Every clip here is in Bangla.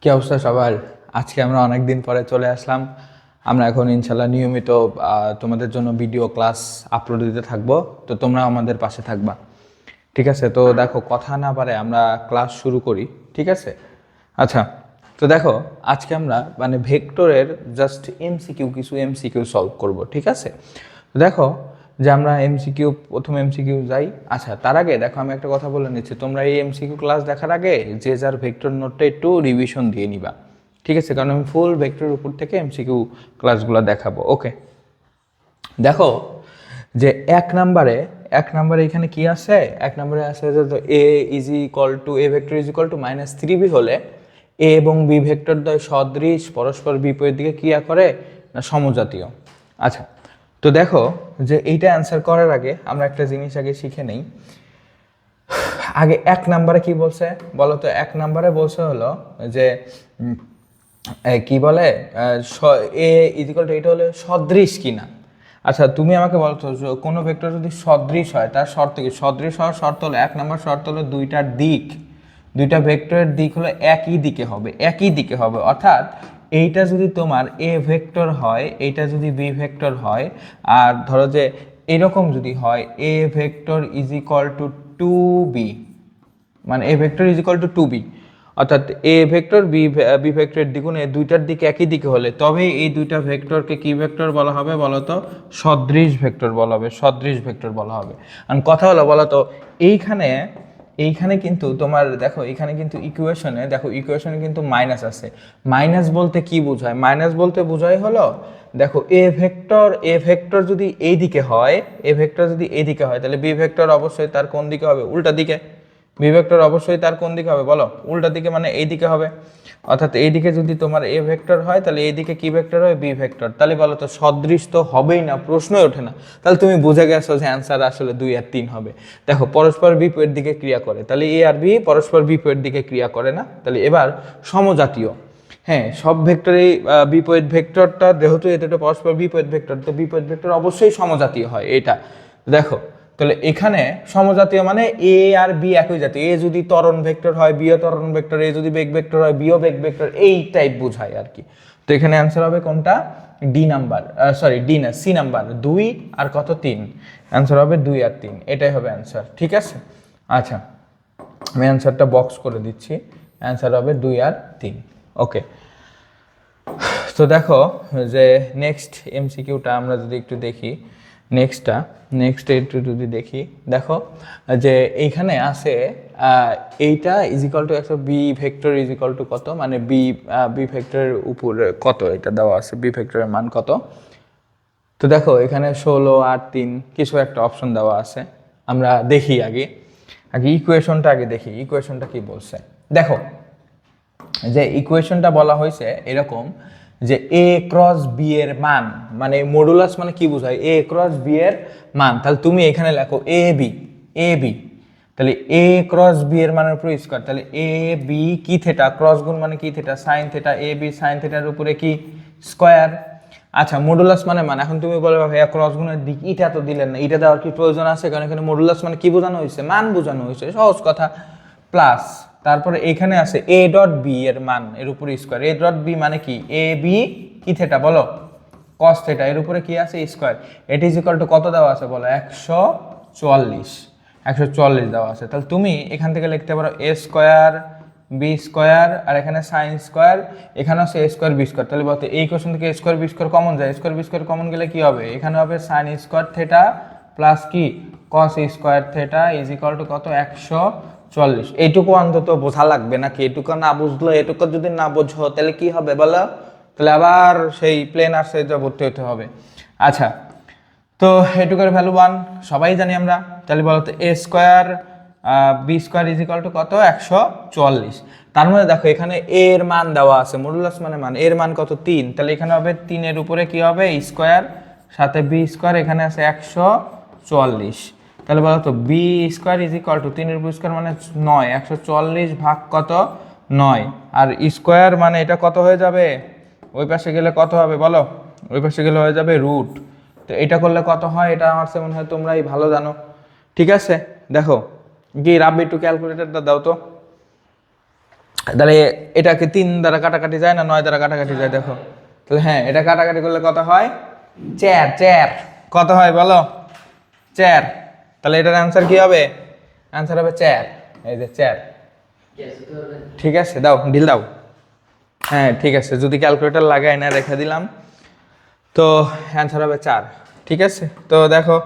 কি অবস্থা সবার? আজকে আমরা অনেক দিন পরে চলে আসলাম। আমরা এখন ইনশাল্লাহ নিয়মিত তোমাদের জন্য ভিডিও ক্লাস আপলোড দিতে থাকবো। তো তোমরা আমাদের পাশে থাকবা, ঠিক আছে? তো দেখো, কথা না পারে আমরা ক্লাস শুরু করি, ঠিক আছে? আচ্ছা, তো দেখো, আজকে আমরা মানে ভেক্টরের জাস্ট কিছু এমসিকিউ সলভ করব, ঠিক আছে? তো দেখো যে আমরা প্রথম এমসিকিউ যাই। আচ্ছা, তার আগে দেখো আমি একটা কথা বলে নিচ্ছি, তোমরা এই এমসিকিউ ক্লাস দেখার আগে যে যার ভেক্টর নোটটা একটু রিভিশন দিয়ে নিবা, ঠিক আছে? কারণ আমি ফুল ভেক্টরের উপর থেকে এমসিকিউ ক্লাসগুলো দেখাবো। ওকে, দেখো যে এক নম্বরে এখানে কি আছে? এক নম্বরে আছে যে A is equal to A vector is equal to -3b হলে এ এবং বি ভেক্টর দ্বয় সদৃশ পরস্পর বিপরীত দিকে ক্রিয়া করে না সমজাতীয়। আচ্ছা, তো দেখো যে এইটা অ্যান্সার করার আগে আমরা একটা জিনিস আগে শিখে নেই। আগে এক নম্বরে কি বলছে বলো তো? এক নম্বরে বলছে হলো যে কি বলে এ ইজ ইকুয়াল টু, এটা হলে সদৃশ কিনা। আচ্ছা, তুমি আমাকে বলো তো, কোনো ভেক্টর যদি সদৃশ হয় তার শর্ত কি? সদৃশ হওয়ার শর্ত হলো, এক নম্বর শর্ত হলো দুইটা ভেক্টরের দিক হলো একই দিকে হবে, অর্থাৎ এইটা যদি তোমার এ ভেক্টর হয়, এইটা যদি বি ভেক্টর হয়, আর ধরো যে এরকম যদি হয় এ vector is equal two 2b, মানে এ vector is equal two 2b, অর্থাৎ এ ভেক্টর বি ভেক্টরের দ্বিগুণ এই দুইটার দিকে একই দিকে হলে তবে এই দুইটা ভেক্টরকে কি ভেক্টর বলা হবে বলো তো? সদৃশ ভেক্টর বলা হবে, আর কথা হলো বলো তো, এইখানে এইখানে কিন্তু তোমার দেখো, এখানে কিন্তু ইকুয়েশনে কিন্তু মাইনাস আছে। মাইনাস বলতে কি বোঝায়? মাইনাস বলতে বোঝায় হলো, দেখো এ ভেক্টর যদি এইদিকে হয়, তাহলে বি ভেক্টর অবশ্যই তার কোন দিকে হবে? উল্টা দিকে। বি ভেক্টর অবশ্যই তার কোন দিকে হবে বলো? উল্টা দিকে, মানে এই দিকে হবে। অর্থাৎ এইদিকে যদি তোমার এ ভেক্টর হয়, তাহলে এইদিকে কি ভেক্টর হয়? B vector. তাহলে বলো তো সদৃশ তো হবেই না, প্রশ্নই ওঠে না। তাহলে তুমি বুঝে গেছো যে অ্যান্সার আসলে 2 আর 3 হবে। দেখো, পরস্পর বিপরীত দিকে ক্রিয়া করে, তাহলে এ আর বি পরস্পর বিপরীত দিকে ক্রিয়া করে না। তাহলে এবার সমজাতীয়, হ্যাঁ, সব ভেক্টরেই বিপরীত ভেক্টরটা যেহেতু এটা পরস্পর বিপরীত ভেক্টর, তো বিপরীত ভেক্টর অবশ্যই সমজাতীয় হয়। এটা দেখো, তাহলে এখানে সমজাতীয় মানে এ আর বি একই জাতীয়। এ যদি ত্বরণ ভেক্টর হয়, বিও ত্বরণ ভেক্টর, এ যদি বেগ ভেক্টর হয়, বিও বেগ ভেক্টর, এই টাইপ বোঝায় আর কি। তো এখানে অ্যান্সার হবে কোনটা? ডি নাম্বার, ডি না, সি নাম্বার, 2 আর কত 3। অ্যান্সার হবে 2 আর 3, এটাই হবে অ্যান্সার, ঠিক আছে? আচ্ছা, আমি অ্যান্সারটা বক্স করে দিচ্ছি। অ্যান্সার হবে 2 আর 3। ওকে, তো দেখো যে নেক্সট এমসিকিউটা আমরা যদি একটু দেখি, নেক্সট একটু যদি দেখি, দেখো যে এইখানে আছে এইটা ইজ ইকুয়াল টু একটা B vector is equal to কত, মানে বি ভেক্টরের উপরে কত এটা দেওয়া আছে, বি ভেক্টরের মান কত। তো দেখো এখানে 16 আর 3 কিছু একটা অপশন দেওয়া আছে। আমরা দেখি আগে ইকুয়েশনটা দেখি, ইকুয়েশনটা কি বলছে। দেখো যে ইকুয়েশনটা বলা হয়েছে এরকম যে এ ক্রস বি এর মান, মানে মডুলাস মানে কি বোঝায়? এ ক্রস বি এর মান। তাহলে তুমি এখানে লেখো এ বি, তাহলে এ ক্রস বি এর মানের উপরে স্কয়ার, তাহলে এ বি কি থিটা, ক্রস গুণ মানে কি থিটা, সাইন থিটা, এ বি সাইন থিটার উপরে কি স্কয়ার। আচ্ছা, মডুলাস মানে মান। এখন তুমি বলবে ভাইয়া ক্রস গুণের দিক এটা তো দিলেন না, এটা দেওয়ার কি প্রয়োজন আছে? কারণ এখানে মডুলাস মানে কি বোঝানো হয়েছে? মান বোঝানো হয়েছে, সহজ কথা। প্লাস তারপরে এখানে আছে এ ডট বি এর মান, এর উপরে স্কয়ার। এ ডট বি মানে কি? এ বি কি থিটা বলো? কস থিটা, এর উপরে কি আছে? স্কয়ার। এটি ইজ ইকুয়াল টু কত দেওয়া আছে বলো? 144 দেওয়া আছে। তাহলে তুমি এখান থেকে লিখতে পারো এ স্কয়ার বি স্কয়ার, আর এখানে সাইন স্কয়ার, এখানে আছে এ স্কয়ার বি স্কয়ার। তাহলে বলতে এই কোশ্চেন থেকে স্কয়ার বি স্কয়ার কমন যায়, স্কয়ার বি স্কয়ার কমন গেলে কি হবে? এখানে হবে সাইন স্কয়ার থিটা প্লাস কি কস square theta is equal to কত? 144। এইটুকু অন্তত বোঝা লাগবে নাকি? এটুকু না বুঝলে, এটুকু যদি না বোঝো তাহলে কি হবে বলো? তাহলে আবার সেই প্লেন আর সে ভর্তি হতে হবে। আচ্ছা, তো এটুকুর ভ্যালু 1 সবাই জানি আমরা। তাহলে বলো তো A square B square is equal to কত? 144। তার মধ্যে দেখো এখানে এ এর মান দেওয়া আছে, মডুলাস মানে মান, এর মান কত? 3। তাহলে এখানে হবে 3 এর উপরে কি হবে? স্কয়ার, সাথে বি স্কয়ার, এখানে আছে 144। তাহলে বলো তো B square is equal to 3 এর উপর স্কয়ার মানে 9, 144 ভাগ কত? 9। আর স্কয়ার মানে এটা কত হয়ে যাবে? ওই পাশে গেলে কত হবে বলো? ওই পাশে গেলে হয়ে যাবে রুট। তো এটা করলে কত হয়? এটা আমার মনে হয় তোমরাই ভালো জানো, ঠিক আছে? দেখো কি রাব্বি, একটু ক্যালকুলেটরটা দাও তো। তাহলে এটাকে 3 দ্বারা কাটাকাটি যায় না 9 দ্বারা কাটাকাটি যায় দেখো, তাহলে হ্যাঁ এটা কাটাকাটি করলে কত হয় 4 4 কত হয় বলো 4, তাহলে এটার অ্যান্সার কি হবে, অ্যান্সার হবে 4, এই যে 4। ঠিক আছে দাও ঢিল দাও, হ্যাঁ ঠিক আছে, যদি ক্যালকুলেটর লাগাই না রেখে দিলাম তো অ্যান্সার হবে 4। ঠিক আছে, তো দেখো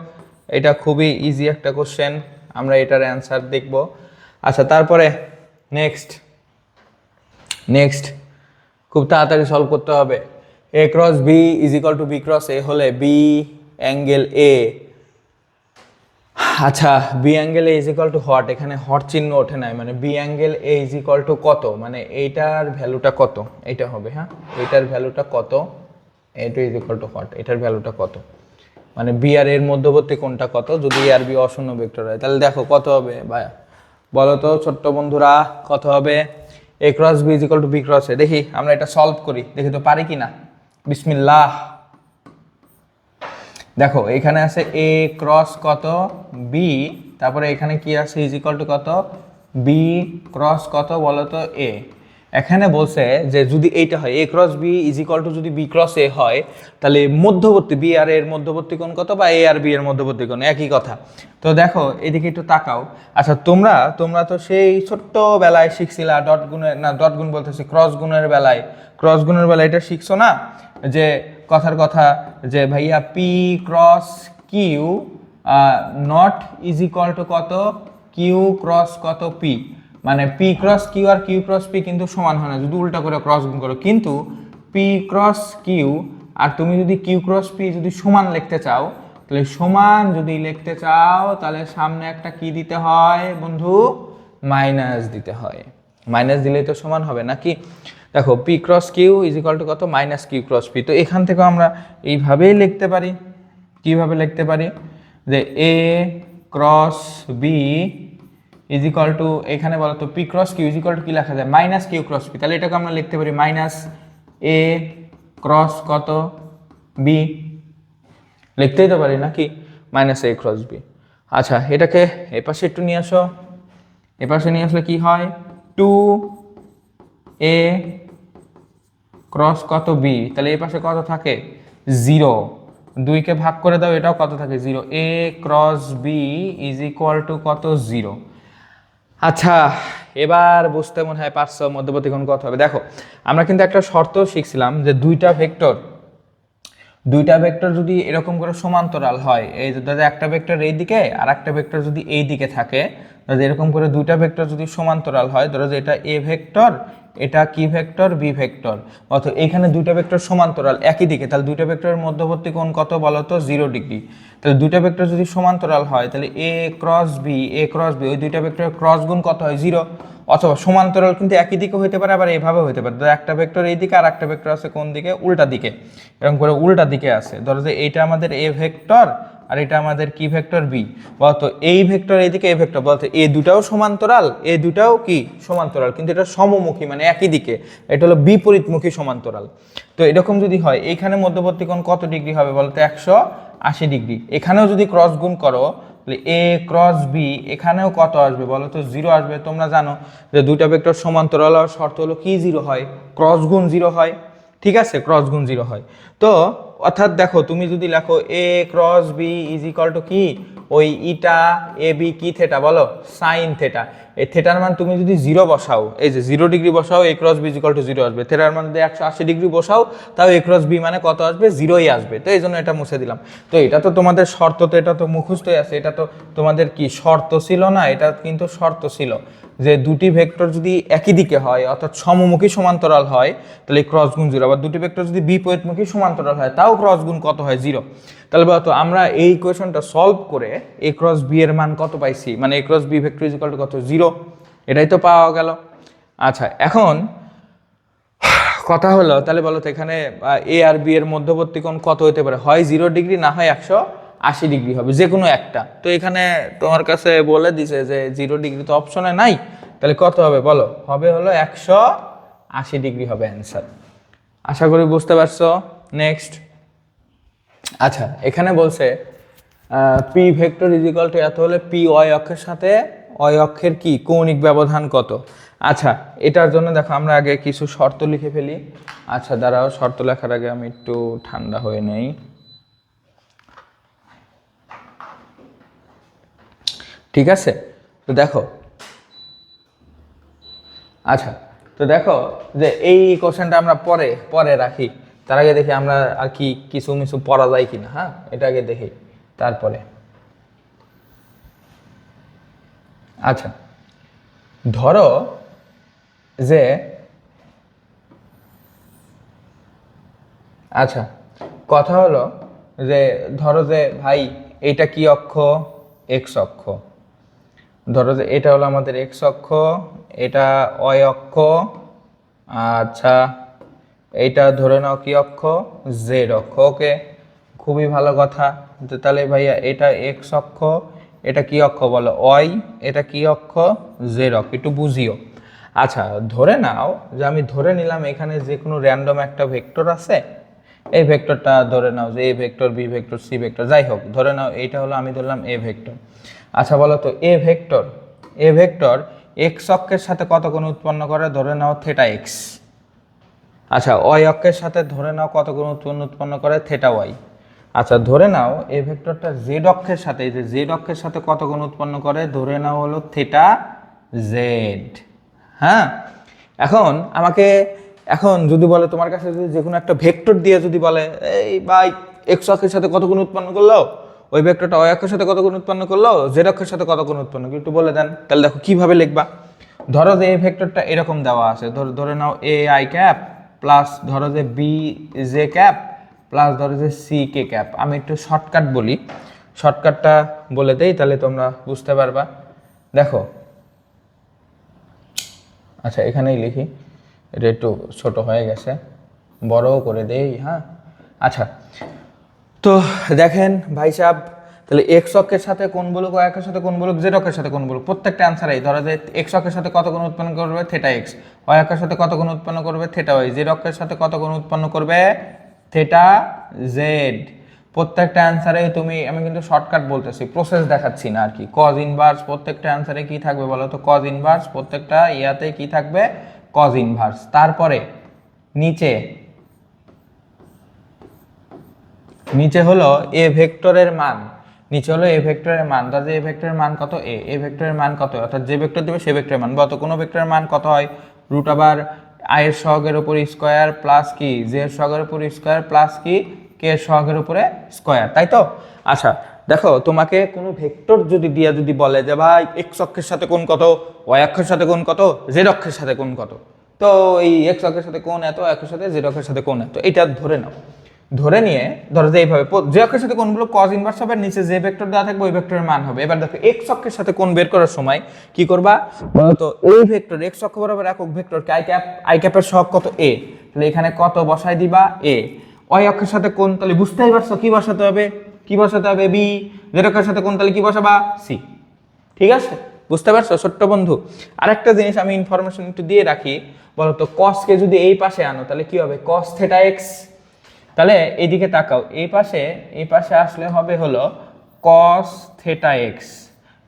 এটা খুবই ইজি একটা কোশ্চেন, আমরা এটার অ্যান্সার দেখব। আচ্ছা তারপরে নেক্সট খুব তাড়াতাড়ি সলভ করতে হবে। A cross B is equal to B cross A হলে বি অ্যাঙ্গেল এ, আচ্ছা B angle A is equal to hat, এখানে হট চিহ্ন ওঠে নাই, মানে B angle A is equal to কত, মানে এইটার ভ্যালুটা কত, এইটা হবে, হ্যাঁ এইটার ভ্যালুটা কত, এটা ইজ ইকুয়াল টু হট, এটার ভ্যালুটা কত, মানে বি আর এর মধ্যবর্তী কোণটা কত, যদি এ আর বি অশূন্য ভেক্টর হয় তাহলে দেখো কত হবে ভাই বলো তো ছোট্ট বন্ধুরা, কত হবে, A cross B is equal to B cross A. দেখি আমরা এটা সলভ করি, দেখি তো পারি কি না, বিসমিল্লাহ। দেখো এখানে আছে এ ক্রস কত বি, তারপরে এখানে কি আছে ইজ ইকুয়াল টু কত বি ক্রস কত বলো তো এ। এখানে বলছে যে যদি এইটা হয় A cross B is equal to যদি বি ক্রস এ হয়, তাহলে মধ্যবর্তী বি আর এর মধ্যবর্তী কোণ কত, বা এ আর বি এর মধ্যবর্তী কোণ একই কথা। তো দেখো এদিকে একটু তাকাও। আচ্ছা তোমরা তো সেই ছোট্ট বেলায় শিখছিলা ডট গুণের, না ডট গুণ বলতেছি ক্রস গুণের বেলায়, এটা শিখছো না, যে কথার কথা যে ভাইয়া P cross Q not is equal to কত কিউ ক্রস কত পি, মানে পি ক্রস কিউ আর কিউ ক্রস পি কিন্তু সমান হয় না যদি উল্টা করে ক্রস গুণ করো, কিন্তু পি ক্রস কিউ আর তুমি যদি কিউ ক্রস পি যদি সমান লিখতে চাও, তাহলে সমান যদি লিখতে চাও তাহলে সামনে একটা কি দিতে হয় বন্ধু, মাইনাস দিতে হয়, মাইনাস দিলেই তো সমান হবে নাকি। দেখো P cross Q is equal to কত মাইনাস কিউ ক্রস পি, তো এখান থেকেও আমরা এইভাবেই লিখতে পারি, কিভাবে লিখতে পারি যে A cross B is equal to, এখানে বলো তো P cross Q is equal to কি লেখা যায় মাইনাস কিউ ক্রস পি, তাহলে এটাকে আমরা লিখতে পারি মাইনাস এ ক্রস কত বি, লিখতেই তো পারি নাকি মাইনাস এ ক্রস বি। আচ্ছা এটাকে এপাশে একটু নিয়ে আসো, এপাশে নিয়ে আসলে কি হয় 2a ক্রস কত বি, তাহলে এই পাশে কত থাকে 0, 2কে ভাগ করে দাও এটাও কত থাকে 0, a cross B is equal to কত 0। আচ্ছা এবার বুঝতে মনে হয় পারছো মধ্যবর্তী কোণ কত হবে। দেখো আমরা কিন্তু একটা শর্ত শিখছিলাম যে দুইটা ভেক্টর যদি এরকম করে সমান্তরাল হয়, এই যদি একটা ভেক্টর এই দিকে আর একটা ভেক্টর যদি এই দিকে থাকে, এরকম করে দুইটা ভেক্টর যদি সমান্তরাল হয়, ধরো যে এটা এ ভেক্টর এটা কি ভেক্টর বি ভেক্টর, অথবা এখানে দুইটা ভেক্টর সমান্তরাল একই দিকে, তাহলে দুইটা ভেক্টরের মধ্যবর্তী কোণ কত বলো তো 0 ডিগ্রি। তাহলে দুইটা ভেক্টর যদি সমান্তরাল হয় তাহলে এ ক্রস বি ওই দুইটা ভেক্টরের ক্রস গুণ কত হয় 0, অথবা সমান্তরাল কিন্তু একই দিকে হতে পারে আবার এভাবে হতে পারে, ধরো একটা ভেক্টর এই দিকে আর একটা ভেক্টর আছে কোন দিকে উল্টা দিকে, এরকম করে উল্টা দিকে আছে, ধরো যে এইটা আমাদের এ ভেক্টর আর এটা আমাদের কি ভেক্টর বি, বলতো এই ভেক্টর এইদিকে এই ভেক্টর, বলতো এ দুটাও সমান্তরাল এ দুটাও কি সমান্তরাল, কিন্তু এটা সমমুখী মানে একই দিকে, এটা হলো বিপরীতমুখী সমান্তরাল। তো এরকম যদি হয় এইখানে মধ্যবর্তী কোণ কত ডিগ্রি হবে বলতো 180 ডিগ্রি। এখানেও যদি ক্রস গুণ করো তাহলে এ ক্রস বি এখানেও কত আসবে বলো তো 0 আসবে। তোমরা জানো যে দুইটা ভেক্টর সমান্তরাল হওয়ার শর্ত হলো কি 0 হয়, ক্রস গুণ 0 হয়, ঠিক আছে ক্রস গুণ 0 হয়। তো অর্থাৎ দেখো তুমি যদি লেখো A cross B is equal to কি ওই ইটা এ বি কি থেটা বলো সাইন থেটা, এই থেটার মান তুমি যদি 0 বসাও, এই যে 0 ডিগ্রি বসাও A cross B is equal to 0 আসবে, থেটার মান যদি 180 ডিগ্রি বসাও তাও এ ক্রস বি মানে কত আসবে 0ই আসবে। তো এই জন্য এটা মুছে দিলাম। তো এটা তো তোমাদের শর্ত, তো এটা তো মুখস্থই আছে, এটা তো তোমাদের কি শর্ত ছিল না, এটা কিন্তু শর্ত ছিল যে দুটি ভেক্টর যদি একই দিকে হয় অর্থাৎ সমমুখী সমান্তরাল হয় তাহলে ক্রস গুণ 0, আবার দুটি ভেক্টর যদি বিপরীতমুখী সমান্তরাল হয় তাও ক্রস গুণ কত হয় 0। তাহলে বলতো আমরা এই ইকুয়েশনটা সলভ করে এ ক্রস বি এর মান কত পাইছি, মানে A cross B vector is equal to কত 0, এটাই তো পাওয়া গেল। আচ্ছা এখন কথা হলো তাহলে বলো তো এখানে এ আর বি এর মধ্যবর্তী কোণ কত হতে পারে, হয় 0 ডিগ্রি না হয় 180 ডিগ্রি হবে, যে কোনো একটা। তো এখানে তোমার কাছে বলে দিছে যে 0 ডিগ্রি তো অপশনে নাই, তাহলে কত হবে বলো, হবে হলো 180 ডিগ্রি হবে অ্যান্সার। আশা করি বুঝতে পারছো। নেক্সট আচ্ছা এখানে বলছে P vector is equal two এত হলে পি ওয়াই অক্ষের সাথে ওয়াই অক্ষের কি কৌণিক ব্যবধান কত। আচ্ছা, এটার জন্য দেখো আমরা আগে কিছু শর্ত লিখে ফেলি। আচ্ছা দাঁড়াও, শর্ত লেখার আগে আমি একটু ঠান্ডা হয়ে নেই। ঠিক আছে, তো দেখো, আচ্ছা তো দেখো যে এই কোশ্চেনটা আমরা পরে পরে রাখি, তার আগে দেখি আমরা আর কি কিছু মিছু পড়া যায় কিনা। হ্যাঁ, এটা আগে দেখি তারপরে। আচ্ছা ধরো যে, আচ্ছা কথা হলো যে ধরো যে ভাই এইটা কি অক্ষ? এক্স অক্ষ। ধরো যে এটা হলো আমাদের এক্স অক্ষ, এটা ওয়াই অক্ষ। আচ্ছা এইটা ধরে নাও কি অক্ষ? জেড অক্ষ। ওকে, খুবই ভালো কথা। তো তাহলে ভাইয়া এটা এক্স অক্ষ, এটা কি অক্ষ বলো? ওয়াই। এটা কি অক্ষ? জেড অক্ষ। একটু বুঝিও। আচ্ছা ধরে নাও যে আমি ধরে নিলাম এখানে যে কোনো র্যান্ডম একটা ভেক্টর আছে। এই ভেক্টরটা ধরে নাও যে A vector, B vector, C vector, যাই হোক ধরে নাও এইটা হলো, আমি ধরলাম এ ভেক্টর। আচ্ছা বলো তো এ ভেক্টর এক্স অক্ষের সাথে কত কোণ উৎপন্ন করে? ধরে নাও থেটা এক্স। আচ্ছা ওয়াই অক্ষের সাথে ধরে নাও কত কোণ উৎপন্ন করে? Theta Y. আচ্ছা ধরে নাও এই ভেক্টরটা জেড অক্ষের সাথে, এই যে জেড অক্ষের সাথে কত কোণ উৎপন্ন করে? ধরে নাও হলো থেটা জেড। হ্যাঁ, এখন আমাকে, এখন যদি বলে তোমার কাছে যদি যে কোনো একটা ভেক্টর দিয়ে যদি বলে এই ভাই এক্স অক্ষের সাথে কত কোণ উৎপন্ন করলো, ওই ভেক্টরটা ওয়াই অক্ষের সাথে কত কোণ উৎপন্ন করলো, জেড অক্ষের সাথে কত কোণ উৎপন্ন করলো, একটু বলে দেন। তাহলে দেখো কিভাবে লিখবা। ধরো যে এই ভেক্টরটা এরকম দেওয়া আছে, ধরে নাও এ আই ক্যাপ প্লাস ধরো যে বি জে ক্যাপ প্লাস ধরো যে সি কে ক্যাপ। আমি একটু শর্টকাট বলি, শর্টকাটটা বলে দেই তাহলে তোমরা বুঝতে পারবা। দেখো, আচ্ছা এখানেই লিখি, এটা একটু ছোট হয়ে গেছে, বড়ও করে দেই। হ্যাঁ, আচ্ছা তো দেখেন ভাই সাহেব, তাহলে এক্স অক্ষের সাথে কোণ বলুক, ওয়াই অক্ষের সাথে কোণ বলুক, জেড অক্ষের সাথে কোণ বলুক, প্রত্যেকটা অ্যান্সারেই ধরো যে এক্স অক্ষের সাথে কত কোণ উৎপন্ন করবে? Theta x. ওয়াই অক্ষের সাথে কত কোণ উৎপন্ন করবে? Theta Y. জেড অক্ষের সাথে কত কোণ উৎপন্ন করবে? Theta Z. প্রত্যেকটা অ্যান্সারে তুমি, আমি কিন্তু শর্টকাট বলতেছি, প্রসেস দেখাচ্ছি না আর কি। কজ ইনভার্স প্রত্যেকটা অ্যান্সারে কি থাকবে বলো তো? কজ ইনভার্স প্রত্যেকটা ইয়াতে কি থাকবে? Cos inverse. তারপরে নিচে নিচে হলো এ ভেক্টরের মান, নিচে হলো এ ভেক্টরের মান। ধর যে এ ভেক্টরের মান কত? এ ভেক্টরের মান কত? অর্থাৎ যে ভেক্টর দেবে সে ভেক্টরের মান। বলতো কোনো ভেক্টরের মান কত হয়? রুট ওভার আই এর সহগের উপর স্কয়ার প্লাস কি জে এর সহগের উপর স্কয়ার প্লাস কি কে এর সহগের উপরে স্কয়ার, তাই তো? আচ্ছা দেখো, তোমাকে কোনো ভেক্টর যদি দিয়া যদি বলে যে ভাই এক্স অক্ষের সাথে কোণ কত, ওয়াই অক্ষের সাথে কোণ কত, জেড অক্ষের সাথে কোণ কত, তো এই এক্স অক্ষের সাথে কোণ এত, অক্ষের সাথে জেড অক্ষের সাথে কোণ এত, এটা ধরে নাও। ধরে নিয়ে ধরো যে এইভাবে যে অক্ষের সাথে কোণগুলো কজ ইনভার্স হবে, নিচে যে ভেক্টর দেওয়া থাকবে ওই ভেক্টরের মান হবে। এবার দেখো এক্স অক্ষের সাথে কোণ বের করার সময় কি করবা বলতো? এই ভেক্টর এক্স অক্ষ বরাবর একক ভেক্টরকে আই ক্যাপের সহগ কত? এ। তাহলে এখানে কত বসাই দিবা? এ। ওয়াই অক্ষের সাথে কোণ, তাহলে বুঝতেই পারছো কি বসাতে হবে? কি বসাতে হবে? বি। জেড অক্ষের সাথে কোণ, তাহলে কি বসাবা? সি। ঠিক আছে, বুঝতে পারছো ছোট্ট বন্ধু? আরেকটা জিনিস আমি ইনফরমেশন একটু দিয়ে রাখি, বলতো কসকে যদি এই পাশে আনো তাহলে কি হবে? Cos theta x. তাহলে এইদিকে তাকাও, এই পাশে আসলে হবে হলো কস থেটা এক্স।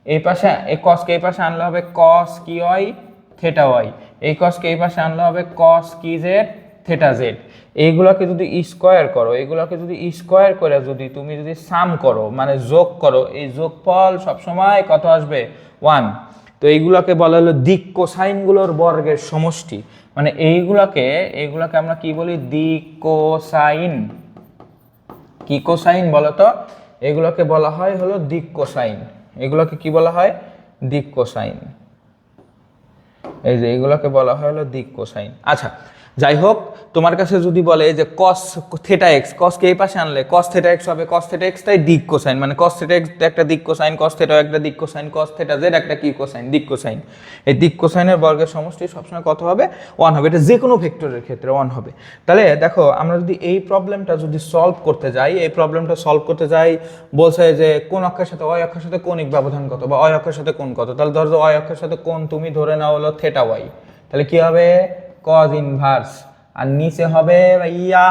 এই পাশে এই কসকে এই পাশে আনলে হবে কস কি ওয়াই থেটা ওয়াই। এই কসকে এই পাশে আনলে হবে কস কি জেড থেটা জেড। এইগুলোকে যদি স্কোয়ার করো, এগুলোকে যদি স্কোয়ার করে যদি তুমি যদি সাম করো মানে যোগ করো, এই যোগফল সবসময় কত আসবে? 1। তো এইগুলোকে বলা হলো দিক কোসাইনগুলোর বর্গের সমষ্টি। মানে এইগুলোকে আমরা কি বলি? দিক কোসাইন। কি কোসাইন বলো তো? এগুলোকে বলা হয় হলো দিক কোসাইন। এগুলোকে কি বলা হয়? দিক কোসাইন। এই যে এগুলোকে বলা হয় হলো দিক কোসাইন। আচ্ছা যাই হোক, তোমার কাছে যদি বলে যে কস থেটা এক্স, কসকে এই পাশে আনলে কস থেটা এক্স হবে, কস থেটা এক্স তাই দিক কোসাইন, মানে কস থেটা এক্স একটা দিক কোসাইন, কস থেটা একটা দিক কোসাইন, কস থেটা জেড একটা কি কোসাইন? দিক কোসাইন। এই দিক কোসাইনের বর্গের সমষ্টি সবসময় কত হবে? 1 হবে। এটা যে কোনো ভেক্টরের ক্ষেত্রে 1 হবে। তাহলে দেখো আমরা যদি এই প্রবলেমটা যদি সলভ করতে যাই, বলছে যে কোন অক্ষের সাথে ওয়াই অক্ষের সাথে কৌণিক ব্যবধান কত, বা ওয়াই অক্ষের সাথে কোণ কত। তাহলে ধরো ওয়াই অক্ষের সাথে কোণ তুমি ধরে নাও হলো থেটা ওয়াই, তাহলে কি হবে? Cos inverse. আর নিচে হবে ইয়া,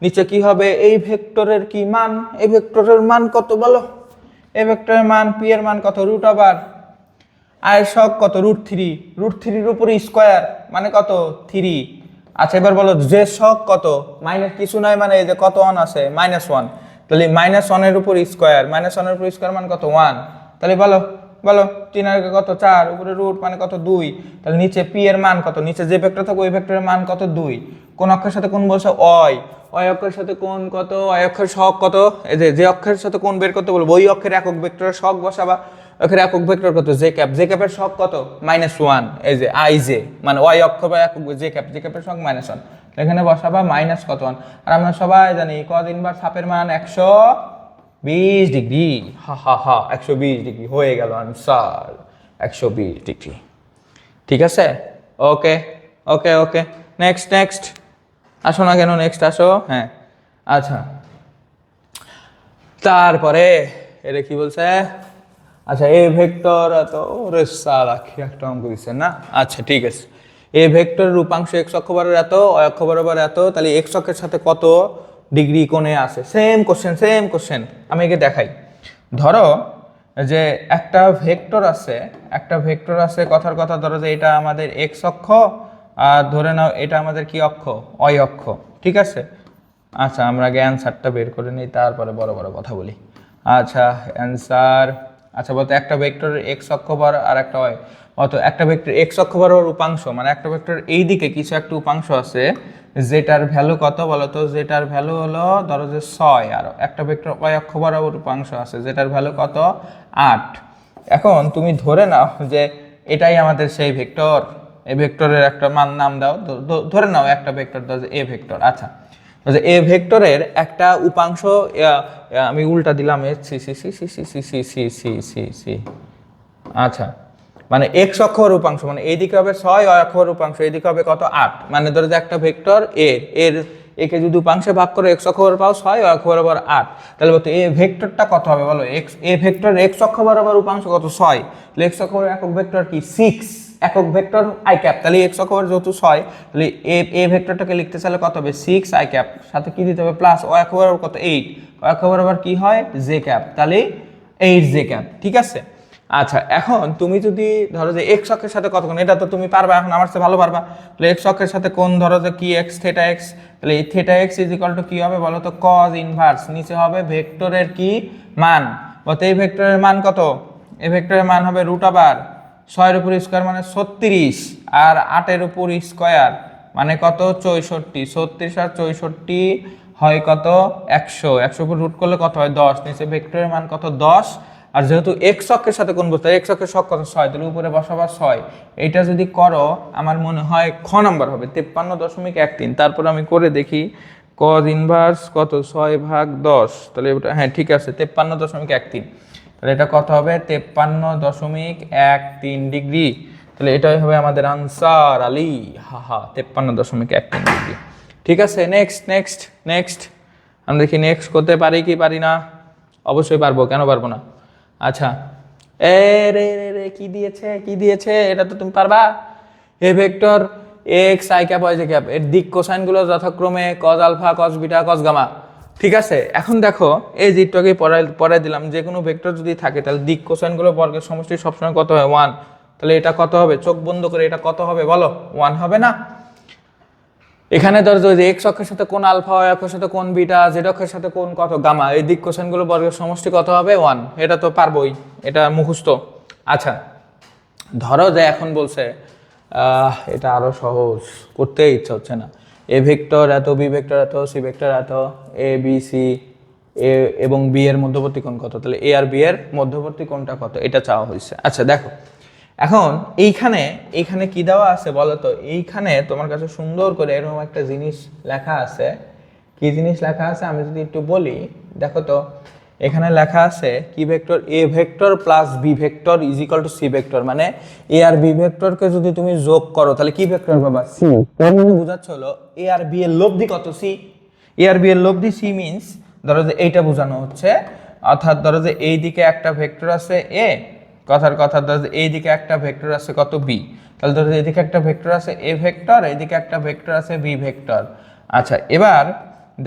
নিচে কি হবে? এই ভেক্টরের কি মান? এই ভেক্টরের মান কত বলো? এই ভেক্টরের মান পি এর মান কত? রুট ওভার আয়ের শখ কত √3, √3 উপর স্কোয়ার মানে কত 3। আচ্ছা এবার বলো যে শখ কত, মাইনাস কিছু নয় মানে এই যে কত 1 আছে -1, তাহলে -1 এর উপর স্কোয়ার, -1 এর উপর স্কোয়ার মানে কত 1, তাহলে বলো বলো 3 আর কত 4, উপরে রুট মানে কত 2, তাহলে নিচে পি এর মান কত, নিচে যে ভেক্টর থাকে ওই ভেক্টরের মান কত 2। কোন অক্ষের সাথে কোন বলছে অয় অক্ষের সাথে কোন কত, অয় অক্ষের শখ কত, এই যে অক্ষের সাথে কোন বের করতে বলবো ওই অক্ষের একক ভেক্টরের শখ বসাবা, অক্ষের একক ভেক্টর কত জে ক্যাপের শখ কত -1, এই যে আই জে মানে ওয়াই অক্ষ বা একক জে ক্যাপের শখ -1, এখানে বসাবা মাইনাস কত 1। আর আমরা সবাই জানি cos ইনভার্স হাফের মান 120 ডিগ্রি, হা হা হা 120 ডিগ্রি হয়ে গেল আনসার 120 ডিগ্রি। ঠিক আছে, ওকে ওকে ওকে, নেক্সট আসো না কেন, নেক্সট আসো, হ্যাঁ আচ্ছা তারপরে এটা কি বলছে, আচ্ছা এ ভেক্টর এত ওরে সালা কি একটা অঙ্ক দিচ্ছেন না, আচ্ছা ঠিক আছে, এ ভেক্টরের রূপাংশ x অক্ষ বরাবর এত, y অক্ষ বরাবর এত, তাহলে x অক্ষের সাথে কত ডিগ্রি কোণে আছে, সেম কোশ্চেন আমি একে দেখাই। ধরো যে একটা ভেক্টর আছে কথার কথা, ধরো যে এটা আমাদের x অক্ষ, আর ধরে নাও এটা আমাদের কি অক্ষ, y অক্ষ, ঠিক আছে। আচ্ছা আমরা আগে অ্যান্সারটা বের করে নিই, তারপরে বড় বড় কথা বলি। আচ্ছা অ্যান্সার, আচ্ছা বলতো একটা ভেক্টরের x অক্ষ বরাবর আর একটা y, অত একটা ভেক্টর x অক্ষ বরাবর উপাংশ মানে একটা ভেক্টর এই দিকে কিছু একটা উপাংশ আছে যেটার ভ্যালু কত বলতো, যেটার ভ্যালু হলো ধরো যে 6, আর একটা ভেক্টর y অক্ষ বরাবর উপাংশ আছে যেটার ভ্যালু কত 8। এখন তুমি ধরে নাও যে এটাই আমাদের সেই ভেক্টর, এই ভেক্টরের একটা মান নাম দাও, ধরে নাও একটা ভেক্টর ধরো যে এ ভেক্টর। আচ্ছা এ ভেক্টরের একটা উপাংশ, আমি উল্টা দিলাম সি, আচ্ছা মানে x অক্ষর উপাংশ মানে এইদিকে হবে 6, y অক্ষর উপাংশ এইদিকে হবে কত 8, মানে ধরো যে একটা ভেক্টর এর একে যদি উপাংশে ভাগ করে x অক্ষ বরাবর পাও 6, y অক্ষ বরাবর 8, তাহলে বলতো এই ভেক্টরটা কত হবে বলো, এ ভেক্টর x অক্ষ বরাবর উপাংশ কত 6, তাহলে x অক্ষ একক ভেক্টর কি 6, একক ভেক্টর আই ক্যাপ, তাহলে x অক্ষ যেহেতু 6, তাহলে এ ভেক্টরটাকে লিখতে চাইলে কত হবে 6 আই ক্যাপ, সাথে কি দিতে হবে প্লাস y অক্ষ বরাবর কত 8, y অক্ষ বরাবর কি হয় জে ক্যাপ, তাহলে 8 জে ক্যাপ, ঠিক আছে। আচ্ছা এখন তুমি যদি ধরো যে x অক্ষের সাথে কত কোণ, এটা তো তুমি পারবা এখন আমার চেয়ে ভালো পারবা, তাহলে x অক্ষের সাথে কোণ ধরো যে কি x থিটা x, তাহলে এই থিটা x কি হবে বলো তো cos ইনভার্স, নিচে হবে ভেক্টরের কি মান, বলতে এই ভেক্টরের মান কত, এই ভেক্টরের মান হবে √6 এর উপর স্কয়ার মানে 36, আর 8 এর উপর স্কয়ার মানে কত 64, 36 আর 64 হয় কত 100 উপর রুট করলে কত হয় 10, নিচে ভেক্টরের মান কত 10, আর যেহেতু x অক্ষের সাথে কোণ বলতে x অক্ষের শখ কত 6, তাহলে উপরে বসাবা 6, এইটা যদি করো আমার মনে হয় খ নাম্বার হবে 53.13। তারপর আমি করে দেখি cos ইনভার্স কত 6/10, তাহলে এটা হ্যাঁ ঠিক আছে 53.13, তাহলে এটা কত হবে 53.13 ডিগ্রি, তাহলে এটাই হবে আমাদের আনসার আলী, হা হা 53.13 ডিগ্রি। ঠিক আছে নেক্সট আমরা দেখি নেক্সট করতে পারি কি পারি না, অবশ্যই পারবো, কেন পারবো না। আচ্ছা রে কি দিয়েছে এটা তো তুমি পারবা, A vector x i cap y j cap এর দিক কোসাইনগুলো যথাক্রমে cos alpha cos beta cos gamma, ঠিক আছে। এখন দেখো এই জিটটাকে পড়াই দিলাম, যে কোনো ভেক্টর যদি থাকে তাহলে দিক কোসাইনগুলো বর্গের সমষ্টি সবসময় কত হয় 1, তাহলে এটা কত হবে চোখ বন্ধ করে এটা কত হবে বলো 1 হবে না। এখানে ধরো যে x অক্ষের সাথে কোণ আলফা, y অক্ষের সাথে কোণ বিটা, z অক্ষের সাথে কোণ কত গামা, এই দিক কোসাইনগুলো বর্গের সমষ্টি কত হবে 1, এটা তো পারবোই, এটা মুখস্থ। আচ্ছা ধরো যে এখন বলছে এটা আরো সহজ, করতে ইচ্ছা হচ্ছে না, এ ভেক্টর এত, বি ভেক্টর এত, সি ভেক্টর এত, এ বি সি এ এবং বি এর মধ্যবর্তী কোণ কত, তাহলে এ আর বি এর মধ্যবর্তী কোণটা কত এটা চাওয়া হয়েছে। আচ্ছা দেখো এখন এইখানে কি দেওয়া আছে বলো তো, এইখানে তোমার কাছে সুন্দর করে এরকম একটা জিনিস লেখা আছে, কি জিনিস লেখা আছে আমি যদি একটু বলি, দেখো তো এখানে লেখা আছে কি vector A vector plus B vector is equal to C vector, মানে এ আর বি ভেক্টরকে যদি তুমি যোগ করো তাহলে কি ভেক্টর পাবা সি, তার মানে বোঝাচ্ছে হলো এ আর বি এর লব্ধি কত সি, এ আর বি এর লব্ধি সি মিন্স ধরো যে এইটা বোঝানো হচ্ছে, অর্থাৎ ধরো যে এই দিকে একটা ভেক্টর আছে এ, কথার কথা ধরো যে এই দিকে একটা ভেক্টর আছে কত বি, তাহলে ধরো এইদিকে একটা ভেক্টর আছে এ ভেক্টর, এইদিকে একটা ভেক্টর আছে বি ভেক্টর। আচ্ছা এবার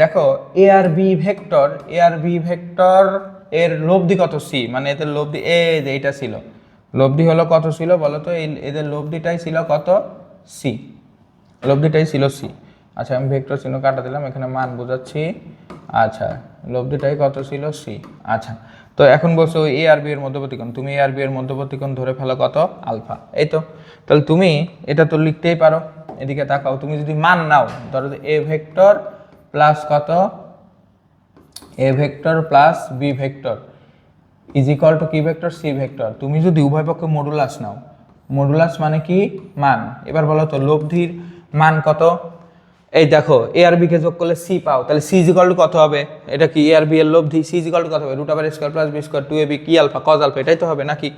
দেখো এ আর বি ভেক্টর এর লব্ধি কত সি, মানে এদের লব্ধি এ যে এইটা ছিল লব্ধি হলো কত ছিল বলো তো, এই এদের লব্ধিটাই ছিল কত, সি, লব্ধিটাই ছিল সি। আচ্ছা আমি ভেক্টর চিহ্ন কাটা দিলাম, এখানে মান বোঝাচ্ছি। আচ্ছা লব্ধিটাই কত ছিল, সি। আচ্ছা তো এখন বলছো এ আর বি এর মধ্যবর্তী কোণ, তুমি এ আর বি এর মধ্যবর্তী কোণ ধরে ফেলো কত, আলফা। এই তো, তাহলে তুমি এটা তো লিখতেই পারো। এদিকে তাকাও, তুমি যদি মান নাও, ধরো এ ভেক্টর প্লাস কত, A vector plus B vector is equal to কি ভেক্টর, সি ভেক্টর। তুমি যদি উভয় পক্ষে মডুলাস নাও, মডুলাস মানে কি, মান। এবার বলো তো লব্ধির মান কত, এই দেখো এ আর বি কে যোগ করলে সি পাও, তাহলে সি ইজ ইকুয়াল টু কত হবে, এটা কি এ আর বি এর লব্ধি, সি ইজ ইকুয়াল টু কত হবে, root over square plus B square 2ab কি আলফা কজ আলফা, এটাই তো হবে নাকি।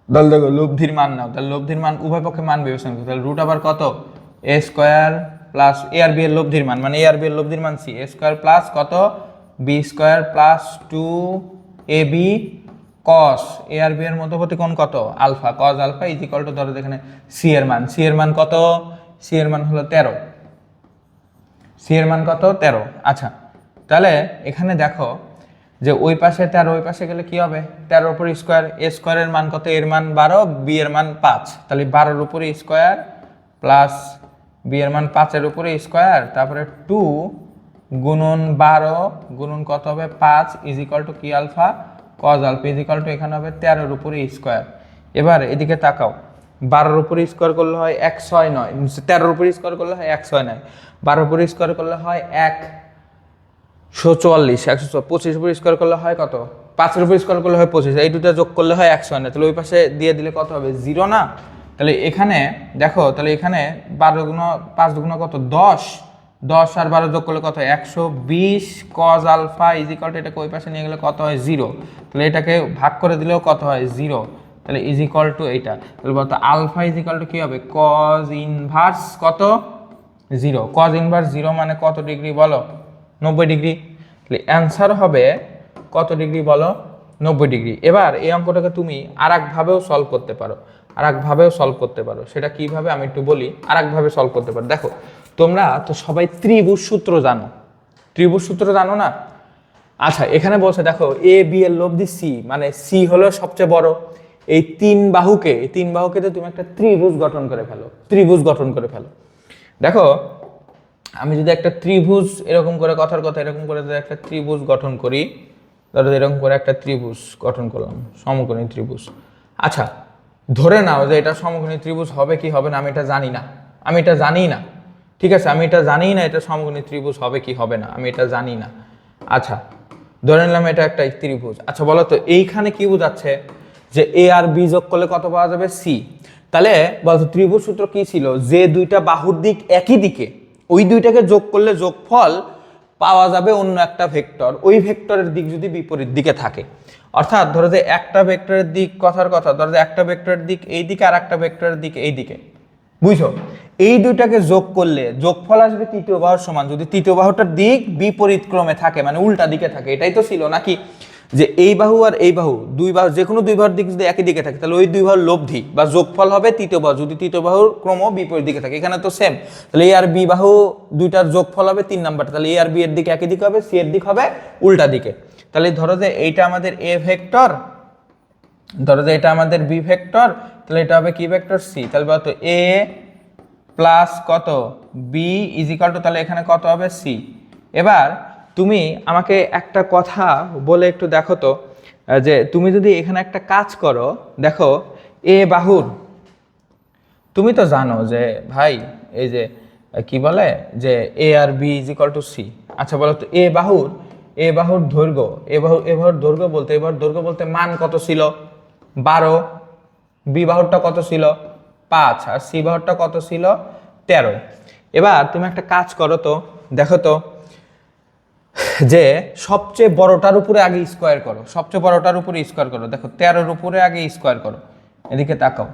তাহলে দেখো লব্ধির মান নাও, তাহলে লব্ধির মান উভয় পক্ষে মান বিবেচনা করো, তাহলে রুট ওভার কত এ স্কয়ার প্লাস এ আর বি এর লব্ধির মান, মানে এ আর বি এর লব্ধির মান সি, এ স্কয়ার প্লাস কত B square plus 2ab cos A আর বি এর মধ্যবর্তী কোণ কত, alpha cos alpha is equal to, ধরো এখানে সি এর মান, সি এর মান কত, সি এর মান হলো 13, সি এর মান কত 13। আচ্ছা তাহলে এখানে দেখো যে ওই পাশে 13, ওই পাশে গেলে কি হবে, 13 উপর স্কয়ার, এ স্কয়ারের মান কত, এর মান 12, বি এর মান 5, তাহলে 12 উপরে স্কয়ার প্লাস বি এর মান 5 এর উপরে স্কয়ার, তারপরে 2 গুণন 12 গুণন কত হবে 5 ইজ ইকুয়াল টু কি alpha cos alpha is equal to, এখানে হবে 13 উপরে স্কয়ার। এবার এদিকে তাকাও, 12 উপরে স্কয়ার করলে হয় 169, 13 উপরে স্কয়ার করলে হয় 169, 12 উপরে স্কয়ার করলে হয় 144, 125 উপরে স্কয়ার করলে হয় কত, 5 এর উপরে স্কয়ার করলে হয় 25, এই দুটো যোগ করলে হয় 169, তাহলে ওই পাশে দিয়ে দিলে কত হবে 0 না। তাহলে এখানে দেখো, তাহলে এখানে 12 গুণ 5 দুগুণ কত 10, 10 আর 12 যোগ করলে কত হয় 120 cos alpha is equal to, এটাকে ওই পাশে নিয়ে গেলে কত হয় 0, তাহলে এটাকে ভাগ করে দিলেও কত হয় 0, তাহলে ইজ ইকুয়াল টু এইটা, তাহলে বলতো আলফা ইজ ইকুয়াল টু কি হবে কজ ইনভার্স কত 0, কজ ইনভার্স 0 মানে কত ডিগ্রি বলো, 90 ডিগ্রি। তাহলে অ্যান্সার হবে কত ডিগ্রি বলো, 90 ডিগ্রি। এবার এই অঙ্কটাকে তুমি আর একভাবেও সলভ করতে পারো, আর একভাবেও সলভ করতে পারো, সেটা কিভাবে আমি একটু বলি, আর একভাবে সলভ করতে পারো। দেখো তোমরা তো সবাই ত্রিভুজ সূত্র জানো, ত্রিভুজ সূত্র জানো না। আচ্ছা এখানে বলছে দেখো এ বি এর লব্ধি সি, মানে সি হলো সবচেয়ে বড়, এই তিন বাহুকে তুমি একটা ত্রিভুজ গঠন করে ফেলো, ত্রিভুজ গঠন করে ফেলো। দেখো আমি যদি একটা ত্রিভুজ এরকম করে, কথার কথা এরকম করে যদি একটা ত্রিভুজ গঠন করি, ধরো এরকম করে একটা ত্রিভুজ গঠন করলাম, সমকোণী ত্রিভুজ। আচ্ছা ধরে নাও যে এটা সমকোণী ত্রিভুজ হবে কি হবে না, আমি এটা জানি না, আমি এটা জানি না, ঠিক আছে, আমি এটা জানি না এটা সমকোণী ত্রিভুজ হবে কি হবে না, আমি এটা জানি না। আচ্ছা ধরে নিলাম এটা একটা ত্রিভুজ। আচ্ছা বলো তো এইখানে কি বোঝাচ্ছে, যে এ আর বি যোগ করলে কত পাওয়া যাবে, সি। তাহলে বলতো ত্রিভুজ সূত্র কি ছিল, যে দুইটা বাহুর দিক একই দিকে, ওই দুইটাকে যোগ করলে যোগফল পাওয়া যাবে অন্য একটা ভেক্টর, ওই ভেক্টরের দিক যদি বিপরীত দিকে থাকে। অর্থাৎ ধরো যে একটা ভেক্টরের দিক, কথার কথা ধরো যে একটা ভেক্টরের দিক এই দিকে আর একটা ভেক্টরের দিক এই দিকে, বুঝছো, এই দুইটাকে যোগ করলে যোগফল আসবে তৃতীয় বাহুর সমান, যদি তৃতীয় বাহুটার দিক বিপরীত ক্রমে থাকে, মানে উল্টা দিকে থাকে। এটাই তো ছিল নাকি, যে এই বাহু আর এই বাহু, দুই বাহু যে কোনো দুই বাহুর দিক যদি একই দিকে থাকে, তাহলে ওই দুই বাহুর লব্ধি বা যোগফল হবে তৃতীয় বাহু, যদি তৃতীয় বাহুর ক্রম বিপরীত দিকে থাকে। এখানে তো সেম, তাহলে এ আর বি বাহু দুইটার যোগফল হবে 3 নাম্বারটা, তাহলে এ আর বি এর দিক একই দিকে হবে, সি এর দিক হবে উল্টা দিকে। তাহলে ধরো যে এইটা আমাদের এ ভেক্টর, ধরো যে এটা আমাদের বি ভেক্টর, তাহলে এটা হবে কি ভেক্টর, সি। তাহলে বলতো এ প্লাস কত বি ইজ ইকাল টু, তাহলে এখানে কত হবে সি। এবার তুমি আমাকে একটা কথা বলে একটু দেখো তো, যে তুমি যদি এখানে একটা কাজ করো, দেখো এ বাহুর, তুমি তো জানো যে ভাই এই যে কি বলে যে এ আর B is equal to C. আচ্ছা বলো তো এ বাহুর দৈর্ঘ্য, এ বাহুর দৈর্ঘ্য বলতে, এবার দৈর্ঘ্য বলতে মান কত ছিল 12, বি বাহুরটা কত ছিল 5, আর সি বাহুরটা কত ছিল 13। এবার তুমি একটা কাজ করো তো, দেখো তো যে সবচেয়ে বড়টার উপরে আগে স্কোয়ার করো, সবচেয়ে বড়টার উপরে স্কোয়ার করো, দেখো 13-র উপরে আগে স্কোয়ার করো, এদিকে তাকাও,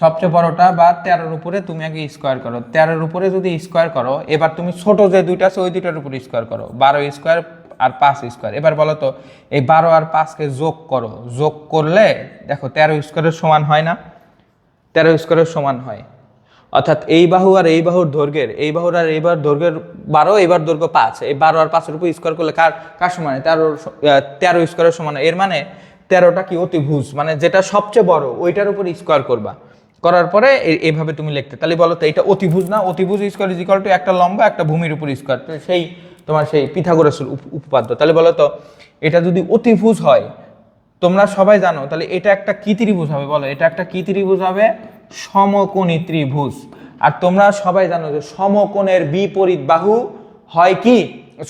সবচেয়ে বড়টা বা 13-র উপরে তুমি আগে স্কোয়ার করো, 13-র উপরে যদি স্কোয়ার করো, এবার তুমি ছোট যে দুইটা আছে ওই দুইটার উপরে স্কোয়ার করো, 12 স্কোয়ার আর 5 স্কোয়ার। এবার বলো তো এই 12 আর 5কে যোগ করো, যোগ করলে দেখো 13 স্কোয়ারের সমান হয় না, 13 স্কোয়ারের সমান হয়। অর্থাৎ এই বাহু আর এই বাহুর দৈর্ঘ্যের, এই বাহুর আর এই বাহুর দৈর্ঘ্যের 12, এইবার দৈর্ঘ্য 5, এই 12 আর 5-এর উপর স্কোয়ার করলে কার সমান, 13 স্কোয়ারের সমান। এর মানে 13টা কি অতিভুজ, মানে যেটা সবচেয়ে বড় ওইটার উপর স্কোয়ার করবা, করার পরে এইভাবে তুমি লিখতে। তাহলে বলো তো এটা অতিভুজ না? অতিভুজ স্কোয়ার ইজ ইকুয়াল টু একটা লম্বা একটা ভূমির উপর স্কোয়ার, সেই তোমার সেই পিথাগোরাসের উপপাদ্য। তাহলে বলো তো এটা যদি অতিভুজ হয়, তোমরা সবাই জানো, তাহলে এটা একটা কি ত্রিভুজ হবে? বলো, এটা একটা কি ত্রিভুজ হবে? সমকোণী ত্রিভুজ। আর তোমরা সবাই জানো যে সমকোণের বিপরীত বাহু হয় কি?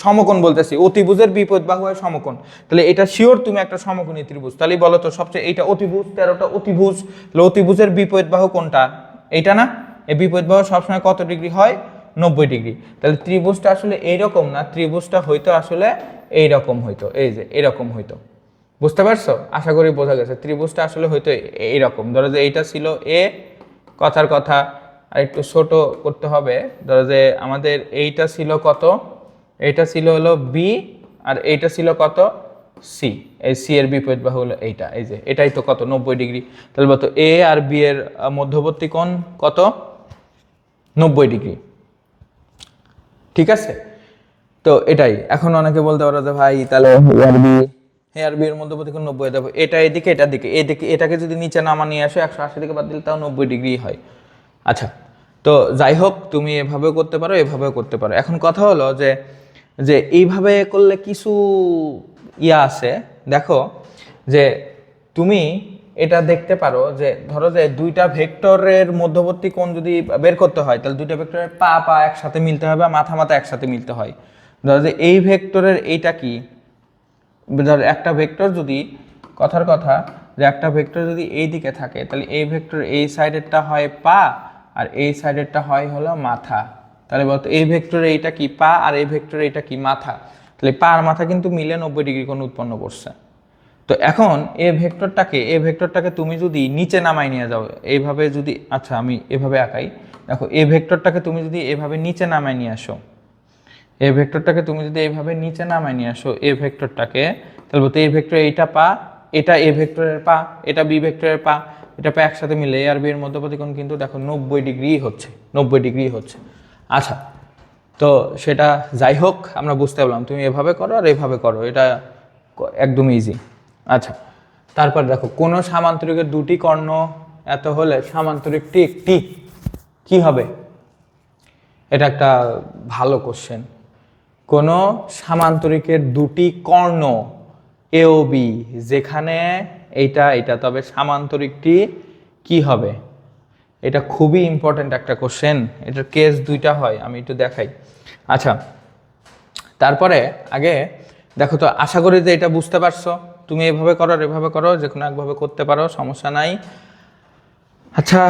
সমকোণ বলতেছি, অতিভুজের বিপরীত বাহু হয় সমকোণ। তাহলে এটা শিওর তুমি একটা সমকোণী ত্রিভুজ। তাহলে বলো তো সবচেয়ে এইটা অতিভুজ, 13টা অতিভুজ, তাহলে অতিভুজের বিপরীত বাহু কোনটা? এইটা না? এই বিপরীত বাহু সবসময় কত ডিগ্রি হয়? 90 ডিগ্রি। তাহলে ত্রিভুজটা আসলে এইরকম না, ত্রিভুজটা হয়তো আসলে এইরকম হইতো, এই যে এরকম হইতো। বুঝতে পারছো? আশা করি বোঝা গেছে। ত্রিভুজটা আসলে হয়তো এইরকম, ধরো যে এইটা ছিল এ, কথার কথা, আর একটু ছোট করতে হবে। ধরো যে আমাদের এইটা ছিল কত? এইটা ছিল হলো বি, আর এইটা ছিল কত? সি। এই সি এর বিপরীত বাহু হলো এইটা, এই যে এটাই তো কত? 90 ডিগ্রি। তাহলে বলতো এ আর বি এর মধ্যবর্তী কোণ কত? 90 ডিগ্রি। ঠিক আছে, তো এটাই। এখন অনেকে বলতে পারো যে ভাই তাহলে এ আর বি এর মধ্যবর্তী কোণ 90, দেখো এটা এদিকে এটার দিকে, এদিকে এটাকে যদি নিচে নামা নিয়ে আসো 180 দিকে বাদ দিলে তাও 90 ডিগ্রি হয়। আচ্ছা, তো যাই হোক, তুমি এভাবেও করতে পারো, এভাবেও করতে পারো। এখন কথা হলো যে যে এইভাবে করলে কিছু ইয়া আছে। দেখো যে তুমি এটা দেখতে পারো যে ধরো যে দুইটা ভেক্টরের মধ্যবর্তী কোণ যদি বের করতে হয়, তাহলে দুইটা ভেক্টরের পা পা একসাথে মিলতে হবে, মাথা মাথা একসাথে মিলতে হয়। ধরো যে এই ভেক্টরের এইটা কি, ধর একটা ভেক্টর যদি, কথার কথা, যে একটা ভেক্টর যদি এই দিকে থাকে, তাহলে এই ভেক্টর এই সাইডেরটা হয় পা আর এই সাইডেরটা হয় হলো মাথা। তাহলে বলতো এই ভেক্টরে এইটা কি পা আর এই ভেক্টরে এইটা কি মাথা। তাহলে পা আর মাথা কিন্তু মিলে 90 ডিগ্রি কোণ উৎপন্ন করছে। তো এখন এই ভেক্টরটাকে তুমি যদি নিচে নামাই নিয়ে যাও এইভাবে, যদি, আচ্ছা আমি এভাবে আঁকাই, দেখো এই ভেক্টরটাকে তুমি যদি এভাবে নিচে নামাই নিয়ে আসো, এই ভেক্টরটাকে তুমি যদি এইভাবে নিচে নামাই নিয়ে আসো, এই ভেক্টরটাকে, তাহলে বলতে এই ভেক্টর এইটা পা, এটা এ ভেক্টরের পা, এটা বি ভেক্টরের পা, এটা পা একসাথে মিলে এ আর বি এর মধ্যবর্তী কোণ কিন্তু দেখো 90 ডিগ্রি হচ্ছে, 90 ডিগ্রি হচ্ছে। আচ্ছা, তো সেটা যাই হোক, আমরা বুঝতে পারলাম। তুমি এভাবে করো আর এভাবে করো, এটা একদম ইজি। আচ্ছা, তারপর দেখো কোনো সামান্তরিকের দুটি কর্ণ এত হলে সামান্তরিকটি একটি কি হবে? এটা একটা ভালো কোশ্চেন। কোনো সামান্তরিকের দুটি কর্ণ এ ও বি, যেখানে এইটা এটা, তবে সামান্তরিকটি কি হবে? এটা খুবই ইম্পর্টেন্ট একটা কোশ্চেন। এটার কেস দুইটা হয়, আমি একটু দেখাই। আচ্ছা, তারপরে আগে দেখো তো, আশা করি যে এটা বুঝতে পারছো। তুমি এভাবে করো আর এভাবে করো, যে কোনো একভাবে করতে পারো, সমস্যা নাই। আচ্ছা,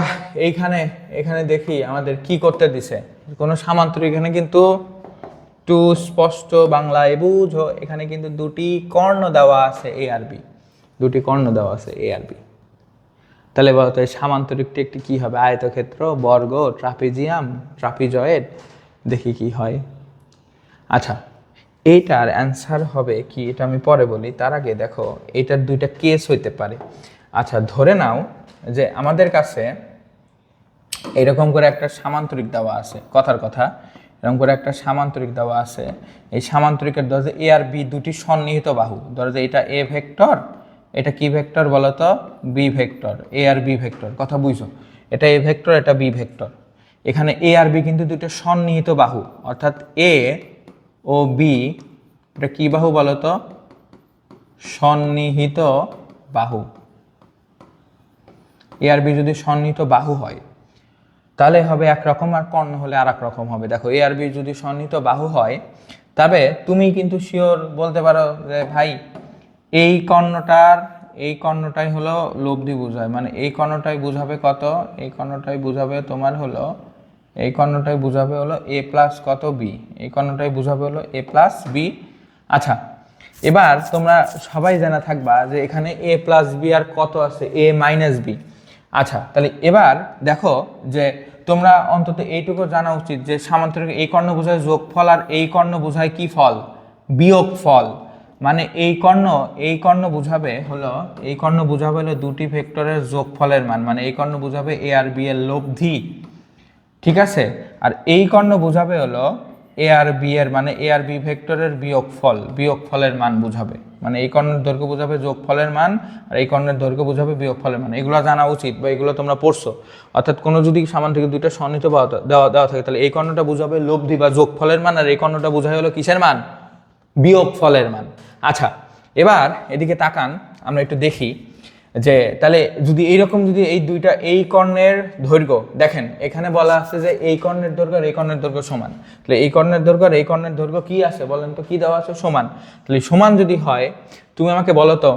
এখানে দেখি আমাদের কি করতে দিছে। কোনো সামান্তরিক, এখানে কিন্তু একটু স্পষ্ট বাংলায় বুঝো, এখানে কিন্তু দুটি কর্ণ দেওয়া আছে এ আর বি, দুটি কর্ণ দেওয়া আছে এ আর বি। তাহলে বলতো এই সামান্তরিকটি একটি কি হবে? আয়তক্ষেত্র, বর্গ, ট্রাপিজিয়াম, ট্রাপিজয়েড, দেখি কি হয়। আচ্ছা, এইটার অ্যান্সার হবে কি, এটা আমি পরে বলি। তার আগে দেখো এটার দুইটা কেস হইতে পারে। আচ্ছা, ধরে নাও যে আমাদের কাছে এরকম করে একটা সামান্তরিক দেওয়া আছে, কথার কথা, এরকম করে একটা সামান্তরিক দেওয়া আছে। এই সামান্তরিকের ধরো যে এ আর বি দুটি সন্নিহিত বাহু, ধরো যে এটা এ ভেক্টর, এটা কি ভেক্টর বলো তো? B vector. এ আর বি ভেক্টর, কথা বুঝছো? এটা এ ভেক্টর, এটা বি ভেক্টর। এখানে এ আর বি কিন্তু দুটো সন্নিহিত বাহু, অর্থাৎ এ ও বি, এটা কি বাহু বলো তো? সন্নিহিত বাহু। এ আর বি যদি সন্নিহিত বাহু হয় তাহলে হবে একরকম, আর কর্ণ হলে আর এক রকম হবে। দেখো এ আর বি যদি সন্নিহিত বাহু হয়, তবে তুমি কিন্তু শিওর বলতে পারো যে ভাই এই কর্ণটাই হলো লব্ধি বোঝায়, মানে এই কর্ণটাই বুঝাবে কত? এই কর্ণটাই বুঝাবে তোমার হলো, এই কর্ণটাই বুঝাবে হলো এ প্লাস কত বি, এই কর্ণটাই বুঝাবে হলো এ প্লাস বি। আচ্ছা, এবার তোমরা সবাই জানা থাকবা যে এখানে এ প্লাস বি আর কত আছে? এ মাইনাস বি। আচ্ছা, তাহলে এবার দেখো যে তোমরা অন্তত এইটুকু জানা উচিত যে সামান্তরিক এই কর্ণ বোঝায় যোগফল, আর এই কর্ণ বোঝায় কি ফল? বিয়োগ ফল। মানে এই কর্ণ বোঝাবে হলো, এই কর্ণ বোঝাবে হলো দুটি ভেক্টরের যোগফলের মান, মানে এই কর্ণ বোঝাবে এ আর বি এর লব্ধি। ঠিক আছে, আর এই কর্ণ বোঝাবে হলো এ আর বি এর মানে এ আর বি ভেক্টরের বিয়োগফলের মান বোঝাবে, মানে এই কর্ণের দৈর্ঘ্য বোঝাবে যোগফলের মান, আর এই কর্ণের দৈর্ঘ্য বোঝাবে বিয়োগফলের মান। এগুলো জানা উচিত বা এগুলো তোমরা পড়ছো। অর্থাৎ কোনো যদি সামান্তরিক দুইটা সন্নিহিত দেওয়া থাকে, তাহলে এই কর্ণটা বোঝাবে লব্ধি বা যোগফলের মান, আর এই কর্ণটা বোঝাই হলো কিসের মান? বিয়োগফলের মান। আচ্ছা, এবার এদিকে তাকান, আমরা একটু দেখি যে তাহলে যদি এইরকম, যদি এই দুইটা এই কর্ণের দৈর্ঘ্য দেখেন, এখানে বলা আছে যে এই কর্ণের দৈর্ঘ্য আর এই কর্ণের দৈর্ঘ্য সমান, তাহলে এই কর্ণের দৈর্ঘ্য আর এই কর্ণের দৈর্ঘ্য কি আছে বলেন তো, কি দেওয়া আছে? সমান। তাহলে সমান যদি হয়, তুমি আমাকে বলো তো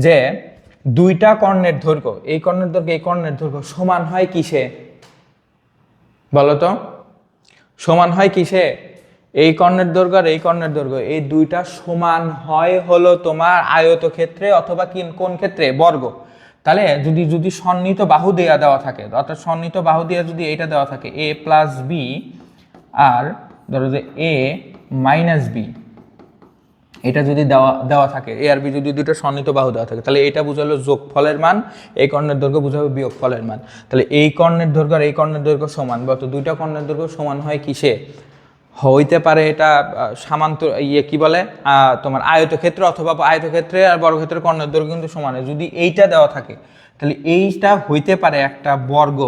যে দুইটা কর্ণের দৈর্ঘ্য, এই কর্ণের দৈর্ঘ্য এই কর্ণের দৈর্ঘ্য সমান হয় কিসে? বলো তো সমান হয় কিসে? এই কর্ণের দৈর্ঘ্য আর এই কর্ণের দৈর্ঘ্য এই দুইটা সমান হয় হলো তোমার আয়তক্ষেত্রে অথবা কোন ক্ষেত্রে? বর্গ। তাহলে যদি সন্নিহিত বাহু দেওয়া থাকে, অর্থাৎ সন্নিহিত বাহু দিয়ে যদি এইটা দেওয়া থাকে a প্লাস বি, আর ধরো যে a মাইনাস বি, এটা যদি দেওয়া থাকে, এ আর বি যদি দুটো সন্নিহিত বাহু দেওয়া থাকে, তাহলে এটা বোঝালো যোগফলের মান, এই কর্ণের দৈর্ঘ্য বোঝাবে বিয়োগফলের মান। তাহলে এই কর্ণের দৈর্ঘ্য আর এই কর্ণের দৈর্ঘ্য সমান, বা তো দুইটা কর্ণের দৈর্ঘ্য সমান হয় কিসে? হইতে পারে এটা কি বলে তোমার আয়তক্ষেত্র, অথবা আয়তক্ষেত্রে আর বর্গক্ষেত্রের কর্ণের দৈর্ঘ্য কিন্তু সমান হয়। যদি এইটা দেওয়া থাকে, তাহলে এইটা হইতে পারে একটা বর্গ,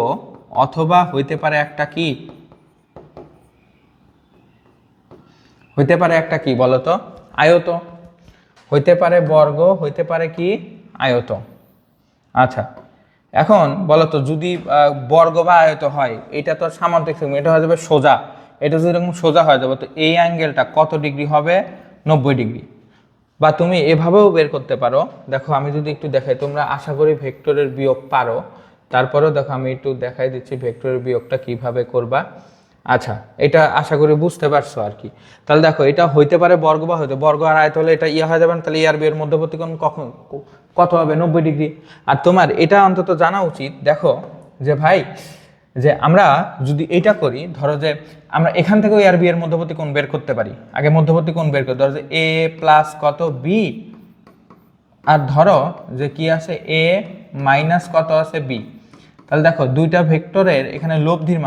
অথবা হইতে পারে একটা কি? হইতে পারে একটা কি বলতো? আয়ত। হইতে পারে বর্গ, হইতে পারে কি? আয়ত। আচ্ছা, এখন বলতো যদি বর্গ বা আয়ত হয়, এটা তো সামান্তরিক সেগমেন্ট, এটা হয়ে যাবে সোজা। এটা যদি এরকম সোজা হয়ে যাবে, তো এই অ্যাঙ্গেলটা কত ডিগ্রি হবে? 90 ডিগ্রি। বা তুমি এভাবেও বের করতে পারো। দেখো আমি যদি একটু দেখাই, তোমরা আশা করি ভেক্টরের বিয়োগ পারো, তারপরেও দেখো আমি একটু দেখাই দিচ্ছি ভেক্টরের বিয়োগটা কিভাবে করবা। আচ্ছা, এটা আশা করি বুঝতে পারছো আর কি। তাহলে দেখো, এটা হইতে পারে বর্গ বা হইতে বর্গ আর আয়ত হলে এটা হয়ে যাবে না, তাহলে আর বি এর মধ্যবর্তী কোণ কত হবে? 90 ডিগ্রি। আর তোমার এটা অন্তত জানা উচিত, দেখো যে ভাই, যে আমরা যদি এটা করি, ধরো যে আমরা এখান থেকেও আর বি এর মধ্যবর্তী কোণ বের করতে পারি। আগে মধ্যবর্তী কোণ বের করি, ধরো যে এ প্লাস কত বি, আর ধরো যে কি আছে এ মাইনাস কত আছে বি। তাহলে দেখো দুইটা ভেক্টরের এখানে লব্ধির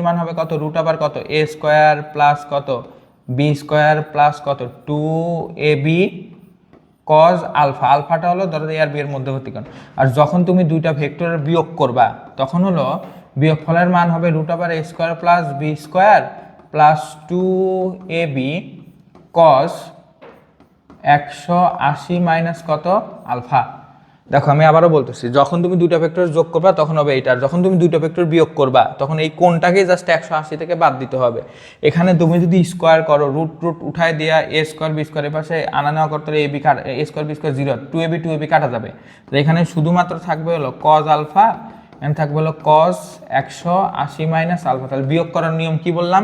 মান হবে কত? রুট আবার কত? এ স্কোয়ার প্লাস কত? বি স্কোয়ার প্লাস কত? 2ab cos alpha. আলফাটা হলো ধরো এ আর বি এর মধ্যবর্তী কোণ। আর যখন তুমি দুইটা ভেক্টরের বিয়োগ করবা, তখন হলো বিয়োগফলের মান হবে রুট আবার A square plus B square plus 2ab cos 180 minus কত? আলফা। দেখো আমি আবারও বলতেছি, যখন তুমি দুইটা ভেক্টর যোগ করবা তখন হবে এইটা, আর যখন তুমি দুইটা ভেক্টর বিয়োগ করবা তখন এই কোণটাকে জাস্ট 180 থেকে বাদ দিতে হবে। এখানে তুমি যদি স্কোয়ার করো, রুট উঠায় দেওয়া এ স্কোয়ার বি স্কোয়ারের পাশে আনা নেওয়া করতে হলে এবি কাট, এ স্কোয়ার বি স্কোয়ার 0, 2ab কাটা যাবে। তো এখানে শুধুমাত্র থাকবে হলো কজ আলফা, এখানে থাকবে হলো কজ 180 মাইনাস আলফা। তাহলে বিয়োগ করার নিয়ম কি বললাম?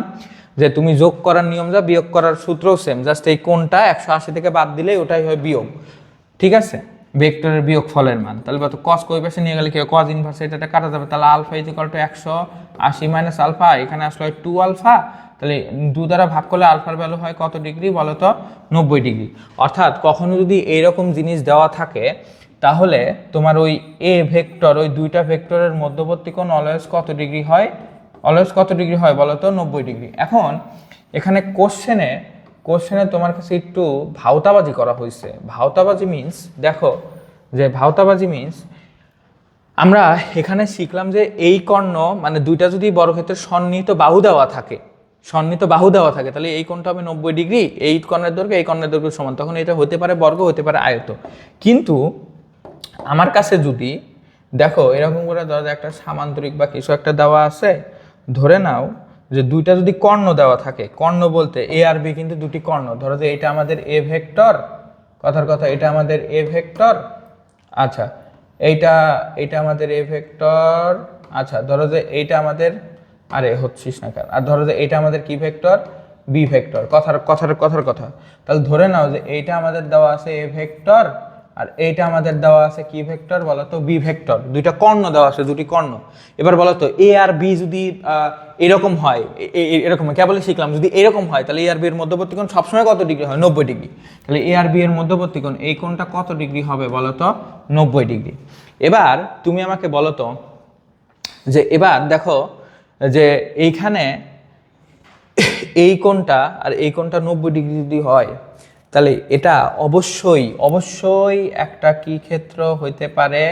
যে তুমি যোগ করার নিয়ম যা, বিয়োগ করার সূত্রও সেম, জাস্ট এই কোণটা 180 থেকে বাদ দিলেই ওটাই হয় বিয়োগ। ঠিক আছে, ভেক্টরের বিয়োগ ফলের মান। তাহলে কস কই পাশে নিয়ে গেলে কি কজ ইনভার্স এটা কাটা যাবে, তাহলে alpha is equal to 180 minus alpha, এখানে আসলে হয় 2 আলফা। তাহলে 2 দ্বারা ভাগ করলে আলফার ভ্যালু হয় কত ডিগ্রি বলো তো? 90 ডিগ্রি। অর্থাৎ কখনো যদি এইরকম জিনিস দেওয়া থাকে, তাহলে তোমার ওই এ ভেক্টর, ওই দুইটা ভেক্টরের মধ্যবর্তী কোণ অলওয়েজ কত ডিগ্রি হয়? অলওয়েজ কত ডিগ্রি হয় বলো তো? 90 ডিগ্রি। এখন এখানে কোশ্চেনে তোমার কাছে একটু ভাওতাবাজি করা হয়েছে। ভাওতাবাজি মিন্স, দেখো যে ভাওতাবাজি মিন্স, আমরা এখানে শিখলাম যে এই কর্ণ মানে দুইটা যদি বর্গক্ষেত্রের সন্নিহিত বাহু দেওয়া থাকে, তাহলে এই কোণটা হবে 90 ডিগ্রি, এই কর্ণের দৈর্ঘ্য এই কর্ণের দৈর্ঘ্য সমান, তখন এটা হতে পারে বর্গ, হতে পারে আয়ত। কিন্তু আমার কাছে যদি দেখো এরকম করে ধরো একটা সামান্তরিক বা কিছু একটা দেওয়া আছে, ধরে নাও যে দুইটা যদি কর্ণ দেওয়া থাকে, কর্ণ বলতে এ আর বি কিন্তু দুটি কর্ণ, ধরো যে এটা আমাদের এ ভেক্টর, কথার কথা এটা আমাদের এ ভেক্টর, আচ্ছা এইটা আমাদের এ ভেক্টর, আচ্ছা ধরো যে এইটা আমাদের, আরে হচ্ছিস না কেন, আর ধরো যে এইটা আমাদের কি ভেক্টর? B vector. কথার কথা, তাহলে ধরে নাও যে এইটা আমাদের দেওয়া আছে এ ভেক্টর, আর এইটা আমাদের দেওয়া আছে কি ভেক্টর বলো তো? B vector. দুইটা কর্ণ দেওয়া আছে, দুটি কর্ণ। এবার বলো তো এ আর বি যদি এরকম হয়, এরকম কেবলই শিখলাম, যদি এরকম হয় তাহলে এ আর বি এর মধ্যবর্তী কোণ সবসময় কত ডিগ্রি হয়? 90 ডিগ্রি। তাহলে এ আর বি এর মধ্যবর্তী কোণ, এই কোণটা কত ডিগ্রি হবে বলো তো? 90 ডিগ্রি। এবার তুমি আমাকে বলো তো যে এবার দেখো যে এইখানে এই কোণটা আর এই কোণটা 90 ডিগ্রি যদি হয়, তাহলে এটা অবশ্যই অবশ্যই একটা কি ক্ষেত্র হইতে পারে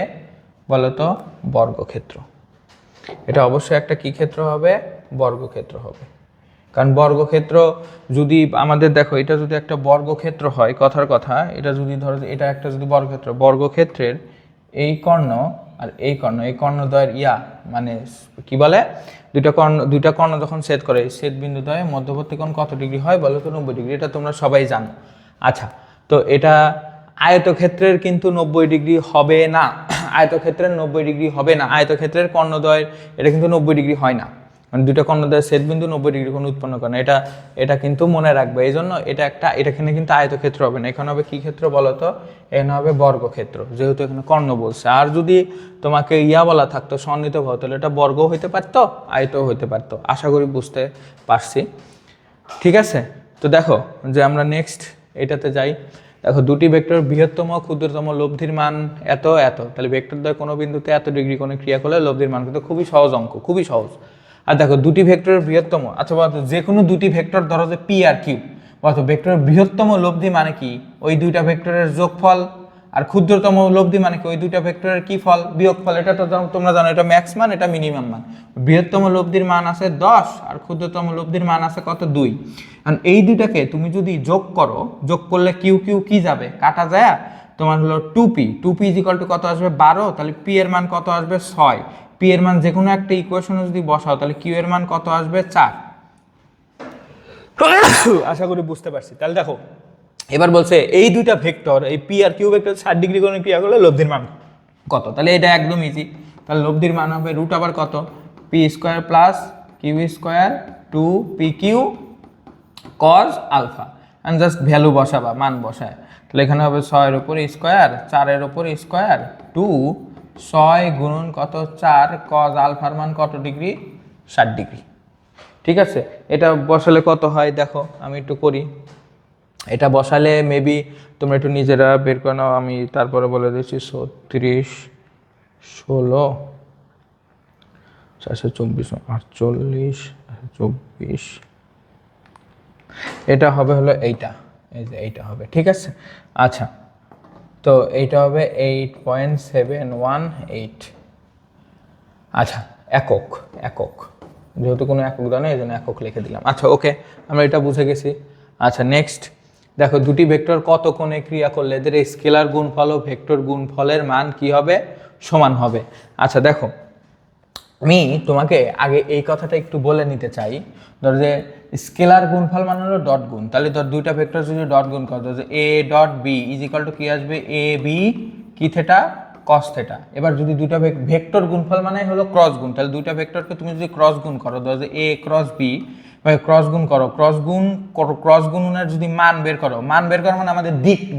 বলতো? বর্গক্ষেত্র। এটা অবশ্যই একটা কি ক্ষেত্র হবে? বর্গক্ষেত্র হবে। কারণ বর্গক্ষেত্র যদি আমাদের দেখো, এটা যদি একটা বর্গক্ষেত্র হয়, কথার কথা, এটা যদি ধরো এটা একটা যদি বর্গক্ষেত্র, বর্গক্ষেত্রের এই কর্ণ আর এই কর্ণ, এই কর্ণদ্বয়ের মানে কি বলে, দুইটা কর্ণ যখন ছেদ করে, ছেদ বিন্দুদ্বয়ে মধ্যবর্তী কোণ কত ডিগ্রি হয় বলো তো? 90 ডিগ্রি। এটা তোমরা সবাই জানো। আচ্ছা, তো এটা আয়তক্ষেত্রের কিন্তু 90 ডিগ্রি হবে না। আয়তক্ষেত্রের 90 ডিগ্রি হবে না। আয়তক্ষেত্রের কর্ণদ্বয়ের এটা কিন্তু 90 ডিগ্রি হয় না, মানে দুইটা কর্ণদ্বয়ের ছেদবিন্দু 90 ডিগ্রি কোণ উৎপন্ন করে না। এটা কিন্তু মনে রাখবে। এই জন্য এখানে কিন্তু আয়তক্ষেত্র হবে না, এখানে হবে কি ক্ষেত্র বলতো? এখানে হবে বর্গক্ষেত্র, যেহেতু এখানে কর্ণ বলছে। আর যদি তোমাকে বলা থাকতো সন্নিহিতবাহু, তাহলে এটা বর্গ হইতে পারতো, আয়তও হইতে পারতো। আশা করি বুঝতে পারছি। ঠিক আছে, তো দেখো যে আমরা নেক্সট এটাতে যাই। দেখো, দুটি ভেক্টর বৃহত্তম ক্ষুদ্রতম লব্ধির মান এত এত, তাহলে ভেক্টর দ্বয় কোনো বিন্দুতে এত ডিগ্রি কোণে ক্রিয়া করলে লব্ধির মান কিন্তু খুবই সহজ অঙ্ক, খুবই সহজ। আর দেখো, দুটি ভেক্টরের বৃহত্তম, আচ্ছা বলতো, যে কোনো দুটি ভেক্টর ধরো যে পি আর কিউ, বলতো ভেক্টরের বৃহত্তম লব্ধি মানে কি? ওই দুইটা ভেক্টরের যোগফল। আর ক্ষুদ্রতম লব্ধি মানে কি? ওই দুইটা ভেক্টরের কি ফল? বিয়োগফল। এটা তো তোমরা জানো, এটা ম্যাক্স মান, এটা মিনিমাম মান। বৃহত্তম লব্ধির মান আছে 10 আর ক্ষুদ্রতম লব্ধির মান আছে কত? 2। কারণ এই দুইটাকে তুমি যদি যোগ করো, যোগ করলে কিউ কিউ কি যাবে? কাটা যায়। তোমার হলো 2p, 2p ইজিক্যাল টু কত আসবে? 12। তাহলে পি এর মান কত আসবে? 6। পি এর মান যে কোনো একটা ইকুয়েশনে যদি বসাও, তাহলে কিউ এর মান কত আসবে? 4। আশা করি বুঝতে পারছি। তাহলে দেখো, এবার বলছে এই দুইটা ভেক্টর, এই P R Q vector 60 degree কোণে ক্রিয়া করলে লব্ধির মান কত? তাহলে এটা একদম ইজি। তাহলে লব্ধির মান হবে রুট আবার কত? P square plus Q square 2pq cos alpha. And just value বসাবা, মান বসায়। তাহলে এখানে হবে 6 এর উপর স্কোয়ার, 4 এর উপর স্কোয়ার, 2 6 গুণন কত? 4 কজ আলফার মান কত ডিগ্রি? 60 ডিগ্রি। ঠিক আছে, এটা বসালে কত হয় দেখো, আমি একটু করি। এটা বসালে মেবি তোমরা একটু নিজেরা বের করে নাও, আমি তারপরে বলে দিচ্ছি। 36 16 424 48 24, এটা হবে হলো এইটা, এই যে এইটা হবে। ঠিক আছে, আচ্ছা, তো এইটা হবে 8.718। আচ্ছা, একক, একক, যেহেতু কোনো একক দাও না, এই জন্য একক লিখে দিলাম। আচ্ছা, ওকে, আমরা এটা বুঝে গেছি। আচ্ছা, নেক্সট দেখো, দুটি ভেক্টর কত কোণে ক্রিয়া করলে এদের স্কেলার গুণফল ও ভেক্টর গুণফলের মান কি হবে? সমান হবে। আচ্ছা দেখো, আমি তোমাকে আগে এই কথাটা একটু বলে নিতে চাই। ধরো যে স্কেলার গুণফল মানে হলো ডট গুণ। তাহলে ধর দুইটা ভেক্টর যদি ডট গুণ করো, যে A dot B is equal to কি আসবে? এ বি কি থেটা? Cos theta. এবার যদি দুইটা ভেক্টর গুণফল মানে হলো ক্রস গুণ, তাহলে দুইটা ভেক্টরকে তুমি যদি ক্রস গুণ করো, ধরো যে এ ক্রস বি, ক্রস গুণ করো, ক্রস গুণনের যদি মান বের করো, মান বের করো মানে আমাদের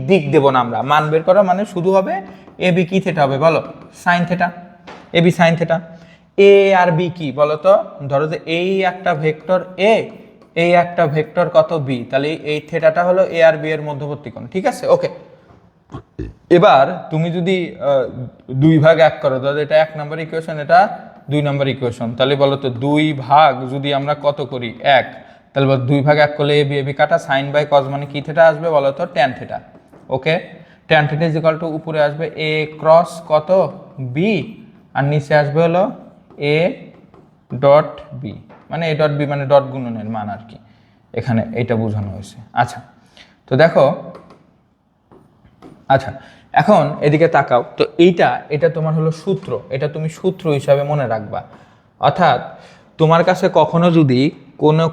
দিক দেবো না আমরা, মান বের করো মানে শুধু হবে এ বি কি থেটা হবে বলো? Sine theta. A B sine theta. A আর বি কি বলতো? ধরো যে এই একটা ভেক্টর এ, এই একটা ভেক্টর কত বি, তাহলে এই থেটাটা হলো এ আর বি এর মধ্যবর্তী কোণ। ঠিক আছে, ওকে। এবার তুমি যদি 2 ভাগ 1 করো, তাহলে এটা 1 নম্বর ইকুয়েশন, এটা 2 নম্বর ইকুয়েশন। তাহলে বলো তো 2 ভাগ যদি আমরা কত করি? 1, তাহলে 2 ভাগ 1 করলে এ বি কাটা, সাইন বাই কজ মানে কি থেটা আসবে বলো তো? Tan theta. Okay, tan theta is equal two উপরে আসবে এ ক্রস কত? বি, আর নিচে আসবে হলো এ ডট বি, মানে এ ডট বি মানে ডট গুণনের মান আর কি, এখানে এইটা বোঝানো হয়েছে। আচ্ছা, তো দেখো, আচ্ছা এখন এদিকে তাকাও তো, এটা তোমার হলো সূত্র, এটা তুমি সূত্র হিসাবে মনে রাখবা। অর্থাৎ তোমার কাছে কখনো যদি কোনো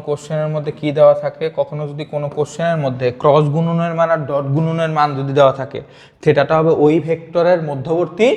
কোশ্চেনের মধ্যে কি দেওয়া থাকে, কখনো যদি কোনো কোশ্চেনের মধ্যে ক্রস গুণনের মান আর ডট গুণনের মান যদি দেওয়া থাকে, থেটাটা হবে ওই ভেক্টরের মধ্যবর্তী,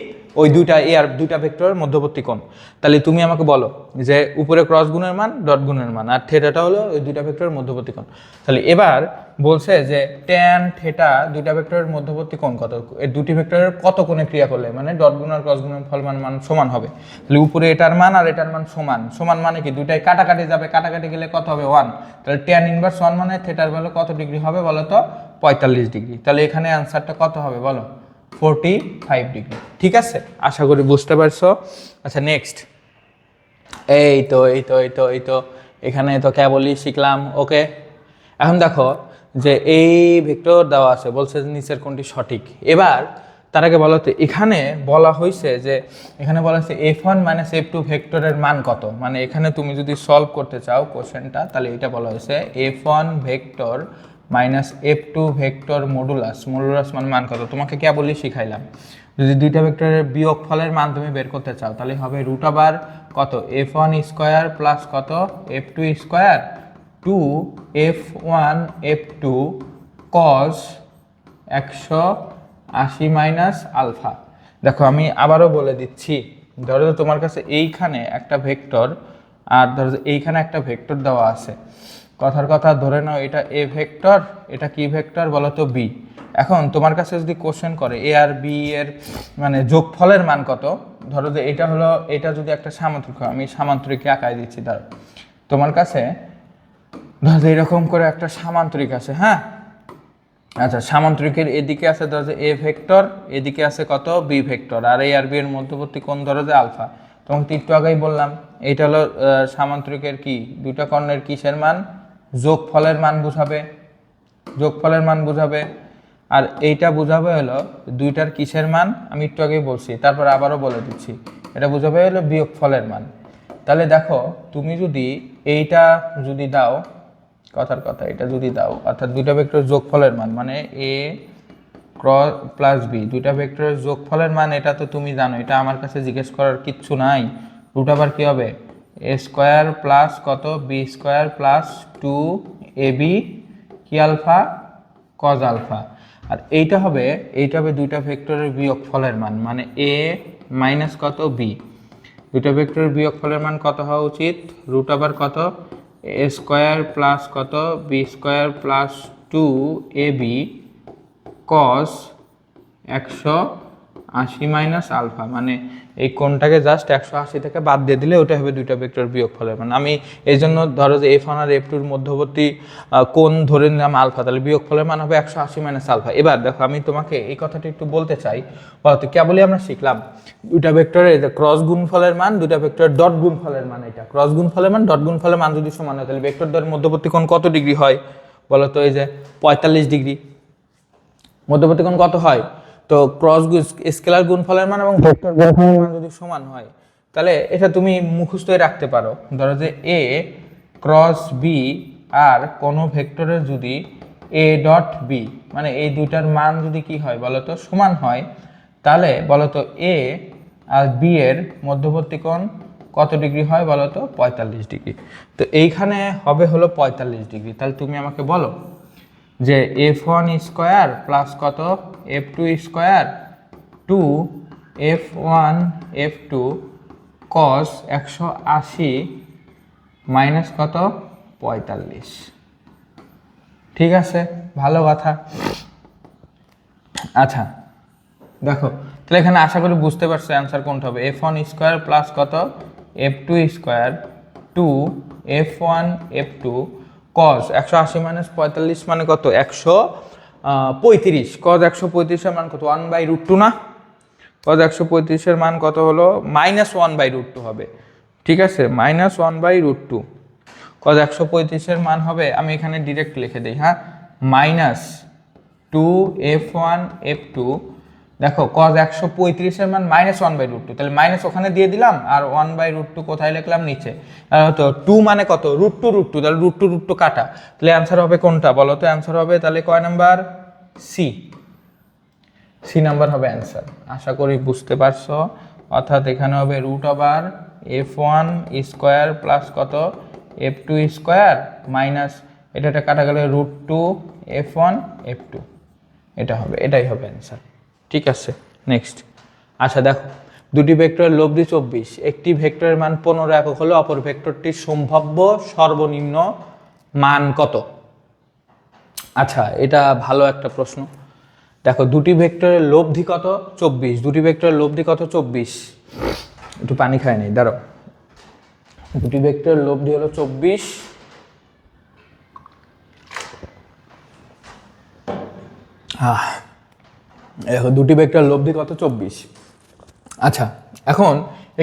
ওই দুইটা এ আর দুইটা ভেক্টরের মধ্যবর্তী কোণ। তাহলে তুমি আমাকে বলো যে উপরে ক্রস গুণের মান, ডট গুণের মান, আর থেটাটা হলো ওই দুইটা ভেক্টরের মধ্যবর্তী কোণ। তাহলে এবার বলছে যে ট্যান থেটা দুইটা ভেক্টরের মধ্যবর্তী কোণ কত? এই দুটি ভেক্টরের কত কোণে ক্রিয়া করলে মানে ডট গুণ আর ক্রস গুণের ফল মান সমান হবে। তাহলে উপরে এটার মান আর এটার মান সমান, সমান মানে কি? দুইটাই কাটাকাটি যাবে, কাটাকাটি গেলে কত হবে? 1। তাহলে ট্যান ইনভার্স 1 মানে থেটার ভ্যালু কত ডিগ্রি হবে বলো তো? 45 ডিগ্রি। তাহলে এখানে অ্যান্সারটা কত হবে বলো? 45 ডিগ্রি। ঠিক আছে, আশা করি বুঝতে পারছো। আচ্ছা নেক্সট, এই তো এখানে তো কেবলই শিখলাম। ওকে, এখন দেখো যে এই ভেক্টর দেওয়া আছে, বলছে যে নিচের কোনটি সঠিক। এবার তার আগে বলো তো, এখানে বলা হয়েছে যে এখানে বলা হয়েছে f1 মাইনাস f2 ভেক্টরের মান কত। মানে এখানে তুমি যদি সলভ করতে চাও কোশ্চেনটা, তাহলে এটা বলা হয়েছে f1 vector minus f2 vector modulus মানে মান কত। তোমাকে কেবলই শিখাইলাম। যদি দুইটা ভেক্টরের বিয়োগফলের মান তুমি বের করতে চাও, তাহলে হবে রুট ওভার কত f1 স্কোয়ার প্লাস কত f2 square 2f1 f2 cos 180 minus alpha. দেখো আমি আবারও বলে দিচ্ছি, ধরো তোমার কাছে এইখানে একটা ভেক্টর আর ধরো এইখানে একটা ভেক্টর দেওয়া আছে। কথার কথা ধরে নাও এটা এ ভেক্টর, এটা কি ভেক্টর বলো তো বি। এখন তোমার কাছে যদি কোশ্চেন করে এ আর বি এর মানে যোগফলের মান কত, ধরো যে এটা হলো, এটা যদি একটা সামান্তরিক হয়, আমি সামান্তরিক আঁকায় দিচ্ছি। ধরো তোমার কাছে ধরো এরকম করে একটা সামান্তরিক আছে, হ্যাঁ। আচ্ছা, সামান্তরিকের এদিকে আছে ধরো যে এ ভেক্টর, এদিকে আছে কত বি ভেক্টর, আর এ আর বি এর মধ্যবর্তী কোণ ধরো যে আলফা। তোমাকে একটু আগেই বললাম এইটা হলো সামান্তরিকের কি দুইটা কর্ণের কিসের মান, যোগফলের মান বুঝাবে, যোগফলের মান বুঝাবে। আর এইটা বুঝাবে হলো দুইটার কিসের মান, আমি একটু আগেই বলছি, তারপর আবারও বলে দিচ্ছি, এটা বুঝাবে হলো বিয়োগফলের মান। তাহলে দেখো তুমি যদি এইটা যদি দাও, কথার কথা এটা যদি দাও, অর্থাৎ দুইটা ভেক্টরের যোগফলের মান মানে এ ক্রস প্লাস বি, দুইটা ভেক্টরের যোগফলের মান, এটা তো তুমি জানো, এটা আমার কাছে জিজ্ঞেস করার কিচ্ছু নাই। রুট ওভার কি হবে এ স্কোয়ার প্লাস কত বি স্কোয়ার প্লাস 2ab কি আলফা কজ আলফা। আর এইটা হবে দুইটা ভেক্টরের বিয়োগফলের মান মানে এ মাইনাস কত বি। দুইটা ভেক্টরের বিয়োগফলের মান কত হওয়া উচিত, রুট ওভার কত এ স্কোয়ার প্লাস কত বি স্কোয়ার প্লাস 2ab কস 180 মাইনাস আলফা। মানে এই কোণটাকে জাস্ট 180 থেকে বাদ দিয়ে দিলে ওটা হবে দুইটা ভেক্টর বিয়োগফলের মান। আমি এই জন্য ধরো যে f1 আর f2 এর মধ্যবর্তী কোণ ধরে নিলাম আলফা, তাহলে বিয়োগফলের মান হবে 180 মাইনাস আলফা। এবার দেখো আমি তোমাকে এই কথাটা একটু বলতে চাই, বলতে কেবলই আমরা শিখলাম দুইটা ভেক্টরের ক্রস গুণফলের মান, দুইটা ভেক্টরের ডট গুণফলের মান। এটা ক্রস গুণফলের মান ডট গুণফলের মান যদি সমান হয়, তাহলে ভেক্টরদের মধ্যবর্তী কোণ কত ডিগ্রি হয় বলো তো, এই যে 45 ডিগ্রি। মধ্যবর্তী কোণ কত হয়, তো ক্রস স্কেলার গুণফলের মান এবং ভেক্টর গুণফলের মান যদি সমান হয়, তাহলে এটা তুমি মুখস্থই রাখতে পারো। ধরো যে এ ক্রস বি আর কোনো ভেক্টরের যদি এ ডট বি মানে এই দুইটার মান যদি কি হয় বলতো সমান হয়, তাহলে বলতো এ আর বি এর মধ্যবর্তী কোণ কত ডিগ্রি হয় বলতো 45 ডিগ্রি। তো এইখানে হবে হলো 45 ডিগ্রি। তাহলে তুমি আমাকে বলো যে f1 স্কোয়ার প্লাস কত f2 square 2f1 f2 cos 180 minus কত 45। ঠিক আছে, ভালো কথা। আচ্ছা দেখো তাহলে এখানে আশা করি বুঝতে পারছো অ্যান্সার কোনটা হবে, f1 স্কোয়ার প্লাস কত f2 square 2f1 f2 cos 180 minus 45 মানে কত 135। cos 135 এর মান কত 1/√2 না, cos 135 এর মান কত হলো -1/√2 হবে। ঠিক আছে, -1/√2 cos 135 এর মান হবে, আমি এখানে ডিরেক্ট লিখে দিই, হ্যাঁ, -2f1 f2। দেখো cos 135 এর মান -1/√2, তাহলে মাইনাস ওখানে দিয়ে দিলাম আর 1/√2 কোথায় লিখলাম নিচে। তো 2 মানে কত √2 তাহলে √2 কাটা, তাহলে অ্যান্সার হবে কোনটা বলো তো, অ্যান্সার হবে তাহলে কয় নাম্বার, সি নাম্বার হবে অ্যান্সার। আশা করি বুঝতে পারছো। অর্থাৎ এখানে হবে f1 স্কোয়ার প্লাস কত f2 স্কোয়ার মাইনাস এটা কাটা গেলে √2f1 f2, এটা হবে, এটাই হবে অ্যান্সার। ঠিক আছে, নেক্সট। আচ্ছা দেখো দুটি ভেক্টরের লব্ধি 24, একটি ভেক্টরের মান 15 একক হলে অপর ভেক্টরটির সম্ভাব্য সর্বনিম্ন মান কত। আচ্ছা এটা ভালো একটা প্রশ্ন। দেখো দুটি ভেক্টরের লব্ধি কত 24, দুটি ভেক্টরের লব্ধি কত 24। একটু পানি খায় নেই, দাঁড়াও। দুটি ভেক্টরের লব্ধি হলো 24, দেখো দুটি ভেক্টর লব্ধি কত 24। আচ্ছা এখন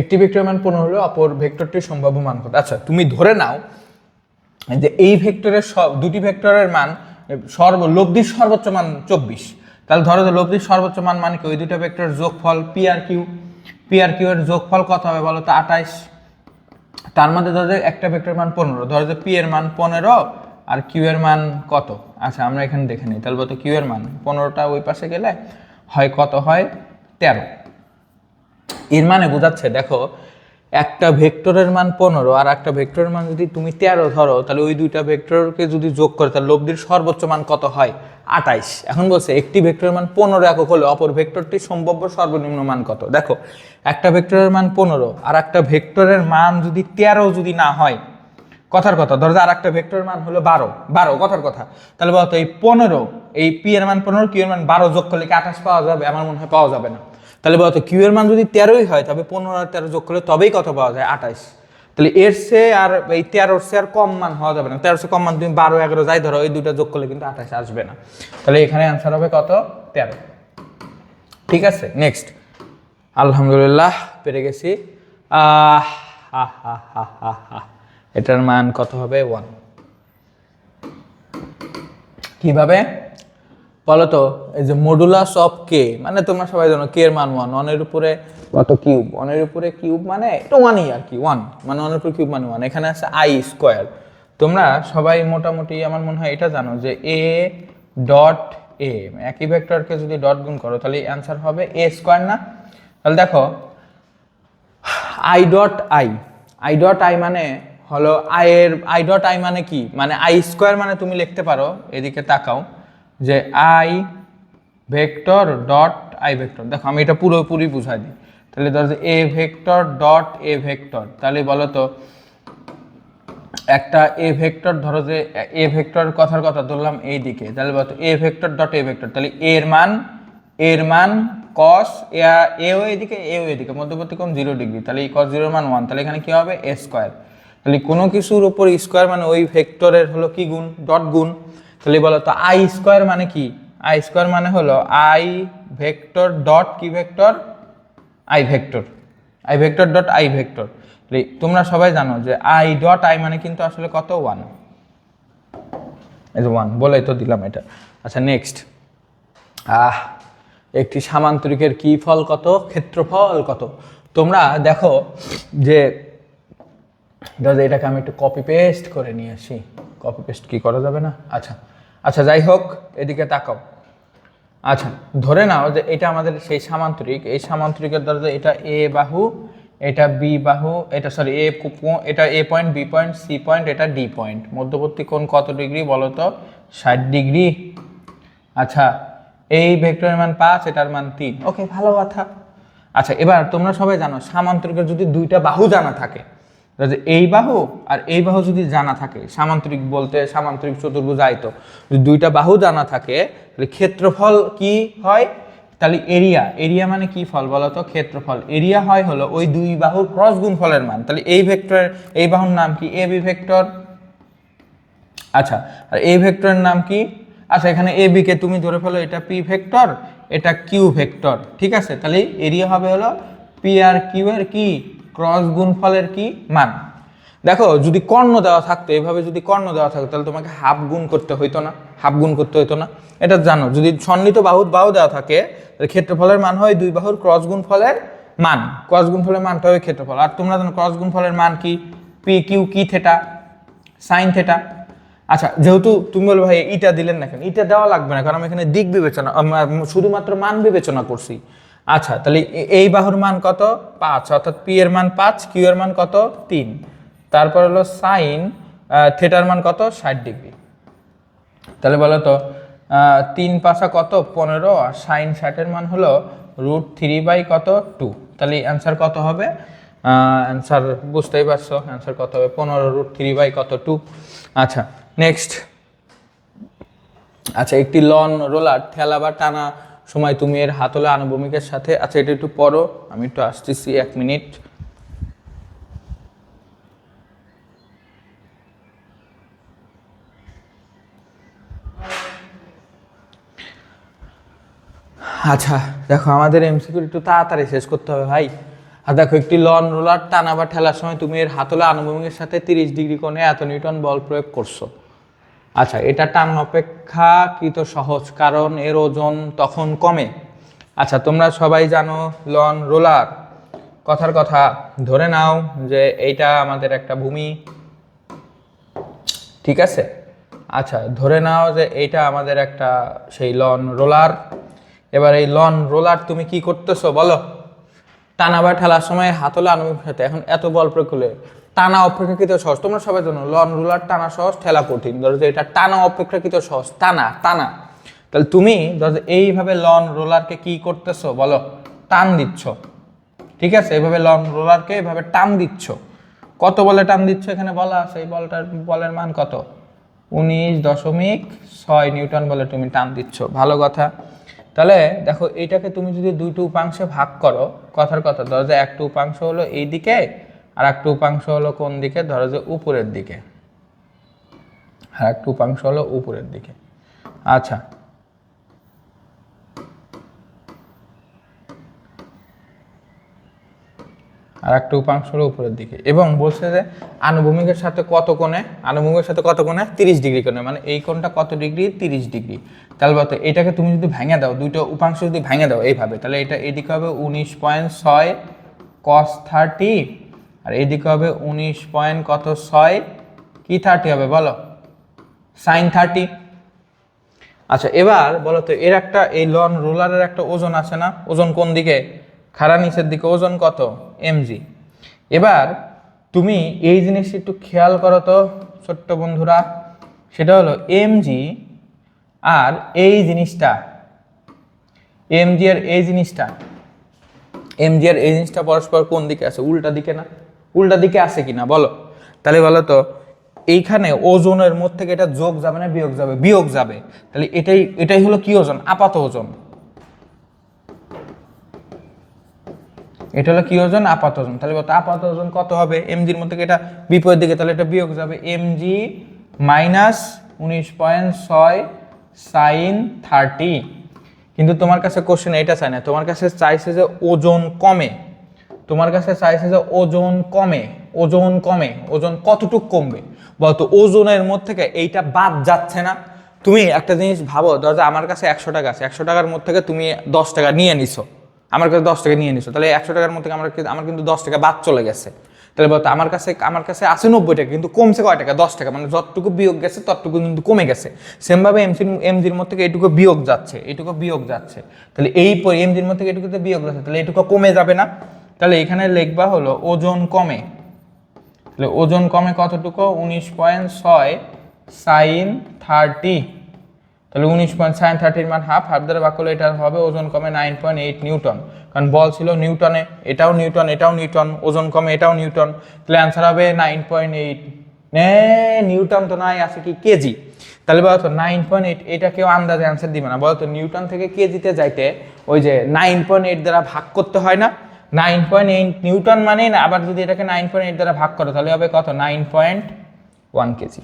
একটি ভেক্টরের মান 15 হলে অপর ভেক্টরটির সম্ভাব্য মান কত। আচ্ছা তুমি ধরে নাও যে এই ভেক্টরের দুটি ভেক্টরের মান লব্ধির সর্বোচ্চ মান 24, তাহলে ধরো যে লব্ধির সর্বোচ্চ মান মানে কি ওই দুটো ভেক্টরের যোগফল পি আর কিউ এর যোগফল কত হবে বলো তো 28। তার মধ্যে ধরো যে একটা ভেক্টরের মান 15, ধরো যে পি এর মান 15 আর কিউ এর মান কত। আচ্ছা আমরা এখানে দেখে নিই, তাহলে বলতো কিউ এর মান 15টা ওই পাশে গেলে হয় কত, হয় 13। এর মানে বোঝাচ্ছে দেখো একটা ভেক্টরের মান 15 আর একটা ভেক্টরের মান যদি তুমি 13 ধরো, তাহলে ওই দুইটা ভেক্টরকে যদি যোগ করে তাহলে লব্ধির সর্বোচ্চ মান কত হয়, 28। এখন বলছে একটি ভেক্টরের মান 15 একক হলে অপর ভেক্টরটির সম্ভাব্য সর্বনিম্ন মান কত। দেখো একটা ভেক্টরের মান 15 আর একটা ভেক্টরের মান যদি 13 যদি না হয়, কথার কথা ধরো যে আর একটা ভেক্টরের মান হলো 12 কথার কথা, তাহলে বলতো এই 15 এই পি এর মান 15 কিউ এর মান 12 যোগ করলে কি 28 পাওয়া যাবে? আমার মনে হয় পাওয়া যাবে না। তাহলে বলতো কিউ এর মান যদি 13ই হয় তবে 15 আর 13 যোগ করলে তবেই কত পাওয়া যায়, 28। তাহলে এর সে আর এই 13 সে আর কম মান হওয়া যাবে না, 13 সে কম মান তুমি 12 11 যাই ধরো, এই দুইটা যোগ করলে কিন্তু 28 আসবে না। তাহলে এখানে অ্যান্সার হবে কত, 13। ঠিক আছে, নেক্সট। আলহামদুলিল্লাহ পেরে গেছি। এটার মান কত হবে, 1। কিভাবে বলো তো? এই যে মডুলাস অফ কে, মানে তোমরা সবাই জানো কে এর মান 1, 1 এর উপরে কত কিউব, 1 এর উপরে কিউব মানে এটা 1ই আর কি, 1 মানে 1 এর উপরে কিউব মানে 1। এখানে আছে আই স্কোয়ার। তোমরা সবাই মোটামুটি আমার মনে হয় এটা জানো যে এ ডট এ, একই ভেক্টরকে যদি ডট গুণ করো তাহলে অ্যান্সার হবে এ স্কোয়ার না? তাহলে দেখো আই ডট আই মানে হলো আই ডট আই মানে কি, মানে আই স্কোয়ার মানে তুমি লিখতে পারো, এদিকে তাকাও, যে I vector dot I vector. দেখো আমি এটা পুরোপুরি বুঝাই দিই, তাহলে ধরো যে A vector dot A vector, তাহলে বলো তো একটা এ ভেক্টর, ধরো যে এ ভেক্টর কথার কথা ধরলাম এই দিকে, তাহলে বলো তো এ ভেক্টর ডট এ ভেক্টর, তাহলে এর মান cos এও এদিকে এও এদিকে, মধ্যবর্তী কোণ 0 ডিগ্রি, তাহলে এই cos 0 এর মান 1, তাহলে এখানে কি হবে, এ স্কোয়ার। তাহলে কোনো কিছুর উপর স্কোয়ার মানে ওই ভেক্টরের হলো কি গুণ, ডট গুণ। তাহলে বলো তো আই স্কোয়ার মানে কি, আই স্কোয়ার মানে হলো আই ভেক্টর ডট কি vector, I vector dot I vector. তোমরা সবাই জানো যে আই ডট আই মানে কিন্তু আসলে কত, 1, এই যে 1 বলেই তো দিলাম এটা। আচ্ছা নেক্সট, একটি সামান্তরিকের কি ফল কত, ক্ষেত্রফল কত। তোমরা দেখো যে এটাকে আমি একটু কপি পেস্ট করে নিয়ে আসি, কপি পেস্ট কি করা যাবে না? আচ্ছা আচ্ছা যাই হোক, এদিকে তাকাও। আচ্ছা ধরে নাও যে এটা আমাদের সেই সামান্তরিক, এই সামান্তরিকের ধরো যে এটা এ বাহু, এটা বি বাহু, এটা সরি এটা A point, B point, C point, এটা ডি পয়েন্ট, মধ্যবর্তী কোণ কত ডিগ্রি বলো তো, 60 ডিগ্রি। আচ্ছা এই ভেক্টরের মান 5, এটার মান 3, ওকে ভালো কথা। আচ্ছা এবার তোমরা সবাই জানো সামান্তরিকের যদি দুইটা বাহু জানা থাকে, এই বাহু আর এই বাহু যদি জানা থাকে, সামান্তরিক বলতে সামান্তরিক চতুর্ভুজ আয়ত, যদি দুইটা বাহু জানা থাকে তাহলে ক্ষেত্রফল কি হয়, তাহলে এরিয়া মানে কি ফল বলো তো, ক্ষেত্রফল। এরিয়া হয় হলো ওই দুই বাহুর ক্রস গুণফলের মান। তাহলে এই ভেক্টরের এই বাহুর নাম কি, এ বি ভেক্টর। আচ্ছা আর এই ভেক্টরের নাম কি, আচ্ছা এখানে এ বি কে তুমি ধরে ফেলো এটা পি ভেক্টর, এটা কিউ ভেক্টর, ঠিক আছে। তাহলে এরিয়া হবে হলো পি আর কিউ এর কি ক্রস গুণফলের কি মান। দেখো যদি কর্ণ দেওয়া থাকতো, এভাবে যদি কর্ণ দেওয়া থাকতো তাহলে তোমাকে হাফ গুণ করতে হইতো না, এটা জানো। যদি সন্নিহিত বাহু দেওয়া থাকে তাহলে ক্ষেত্রফলের মান হয় দুই বাহুর ক্রস গুণফলের মান, ক্রস গুণফলের মানটা হবে ক্ষেত্রফল। আর তোমরা জানো ক্রস গুণফলের মান কি, পি কিউ কি থেটা সাইন থেটা। আচ্ছা যেহেতু তুমি বলবে ভাই ইটা দিলেন না কেন, ইটা দেওয়া লাগবে না, কারণ আমি এখানে দিক বিবেচনা শুধুমাত্র মান বিবেচনা করছি। আচ্ছা তাহলে এই বাহুর মান কত, 5, অর্থাৎ পি এর মান 5, কিউ এর মান কত, 3, তারপর হলো সাইন থেটার মান কত, 60 ডিগ্রি। তাহলে বলো তো 3 পাশা কত, 15, আর সাইন 60 এর মান হলো √3 কত, 2। তাহলে অ্যান্সার কত হবে, অ্যান্সার বুঝতেই পারছো, অ্যান্সার কত হবে 15 √3 কত, 2। আচ্ছা নেক্সট। আচ্ছা একটি লন রোলার ঠেলা বা টানা সময় তুমি এর হাতলে আনুভূমিকের সাথে, আচ্ছা এটা একটু পড়ো, আমি একটু আসতেছি 1 মিনিট। আচ্ছা দেখো আমাদের এমসিকিউ একটু তাড়াতাড়ি শেষ করতে হবে ভাই, আর দেখো একটি লন রোলার টানা বা ঠেলার সময় তুমি এর হাতলে আনুভূমিকের সাথে 30 ডিগ্রি কোণে এত নিউটন বল প্রয়োগ করছো। আচ্ছা, এটা টান অপেক্ষাকৃত সহজ কারণ এর ওজন তখন কমে। আচ্ছা, তোমরা সবাই জানো লন রোলার কথার কথা। ধরে নাও যে এইটা আমাদের একটা ভূমি, ঠিক আছে। আচ্ছা, ধরে নাও যে এইটা আমাদের একটা সেই লন রোলার। এবার এই লন রোলার তুমি কি করতেছো বলো? টানা বা ঠেলার সময় হাতলে আনুভূমিক সাথে, এখন এত বল প্রয়োগ করলে টানা অপেক্ষাকৃত সহজ। তোমরা সবাই জানো লন রোলার টানা সহজ, ঠেলা কঠিন। ধরো যে এটা টানা অপেক্ষাকৃত সহজ, টানা টানা। তাহলে তুমি ধরো এইভাবে লন রোলারকে কি করতেছো বলো? টান দিচ্ছ, ঠিক আছে। এইভাবে লন রোলারকে এইভাবে টান দিচ্ছ। কত বলে টান দিচ্ছ এখানে বলা আছে, এই বলটার বলের মান কত? 19.6 নিউটন বলে তুমি টান দিচ্ছ। ভালো কথা। তাহলে দেখো এইটাকে তুমি যদি দুইটা উপাংশে ভাগ করো, কথার কথা, ধরো যে একটা উপাংশ হলো এই দিকে আর একটা উপাংশ হলো কোন দিকে? ধরো যে উপরের দিকে, আর একটা উপাংশ হলো উপরের দিকে। আচ্ছা, আর একটা উপাংশ হলো উপরের দিকে, এবং বলছে যে আনুভূমিকের সাথে কত কোণে? আনুভূমিকের সাথে কত কোণে? 30 ডিগ্রি কোণে। মানে এই কোণটা কত ডিগ্রি? 30 ডিগ্রি। তাহলে বলতো এটাকে তুমি যদি ভেঙে দাও, দুইটা উপাংশ যদি ভেঙে দাও এইভাবে, তাহলে এটা এদিকে হবে 19.6 cos 30, আর এদিকে হবে 19 পয়েন্ট কত 6 কি 30 হবে বলো? sin 30। আচ্ছা, এবার বলো তো এর একটা, এই লন রোলারের একটা ওজন আছে না? ওজন কোন দিকে? খাড়া নিচের দিকে। ওজন কত? mg। এবার তুমি এই জিনিসটা একটু খেয়াল করো তো ছোট্ট বন্ধুরা, সেটা হলো mg আর এই জিনিসটা, mg আর এই জিনিসটা, mg আর এই জিনিসটা পরস্পর কোন দিকে আছে? উল্টা দিকে না? উল্টা দিকে আছে কিনা বলো? তাহলে বলো তো এইখানে ওজনের মধ্যে থেকে এটা যোগ যাবে না বিয়োগ যাবে? বিয়োগ যাবে। তাহলে এটাই হলো কি ওজন? আপাত ওজন। এটা হলো কি ওজন? আপাত ওজন। তাহলে বলতো আপাত ওজন কত হবে? এমজির মধ্যে থেকে এটা বিপরীত দিকে, তাহলে এটা বিয়োগ যাবে। Mg minus 19.6 sine 30। কিন্তু তোমার কাছে কোশ্চেন এটা চাই না, তোমার কাছে চাইছে যে ওজন কমে। তোমার কাছে চাইছে যে ওজন কমে। ওজন কমে, ওজন কতটুক কমবে বলতো? ওজনের মধ্যে থেকে এইটা বাদ যাচ্ছে না। তুমি একটা জিনিস ভাবো, ধরো আমার কাছে 100 টাকা আছে, 100 টাকার মধ্যে থেকে তুমি 10 টাকা নিয়ে নিছো, আমার কাছে 10 টাকা নিয়ে নিছো, তাহলে 100 টাকার মধ্যে আমার কিন্তু 10 টাকা বাদ চলে গেছে। তাহলে বলতো আমার কাছে আছে 90 টাকা, কিন্তু কমছে কয় টাকা? 10 টাকা। মানে যতটুকু বিয়োগ গেছে ততটুকু কিন্তু কমে গেছে। সেমভাবে এমজির মধ্যে থেকে এইটুকু বিয়োগ যাচ্ছে, এইটুকু বিয়োগ যাচ্ছে। তাহলে এই এমজির মধ্যে থেকে এইটুকুতে বিয়োগ যাচ্ছে, তাহলে এইটুকু কমে যাবে না? তাহলে এখানে লিখবা হলো ওজন কমে। তাহলে ওজন কমে কতটুকু? 19.6 সাইন 30। তাহলে 19.sin30 মান হাফ, হাফ দ্বারা ভাগ করলে এটা হবে ওজন কমে 9.8 নিউটন। কারণ বল ছিল নিউটনে, এটাও নিউটন, এটাও নিউটন, ওজন কমে এটাও নিউটন। তাহলে অ্যান্সার হবে 9.8। নিউটন তো নাই, আছে কি? কেজি। তাহলে বলতো 9.8, এটা কেউ আন্দাজে অ্যান্সার দিবে না। বলতো নিউটন থেকে কেজিতে যাইতে ওই যে 9.8 দ্বারা ভাগ করতে হয় না? 9.8 নিউটন মানে না, আবার যদি এটাকে 9.8 দ্বারা ভাগ করো তাহলে হবে কত? 9.1 কেজি।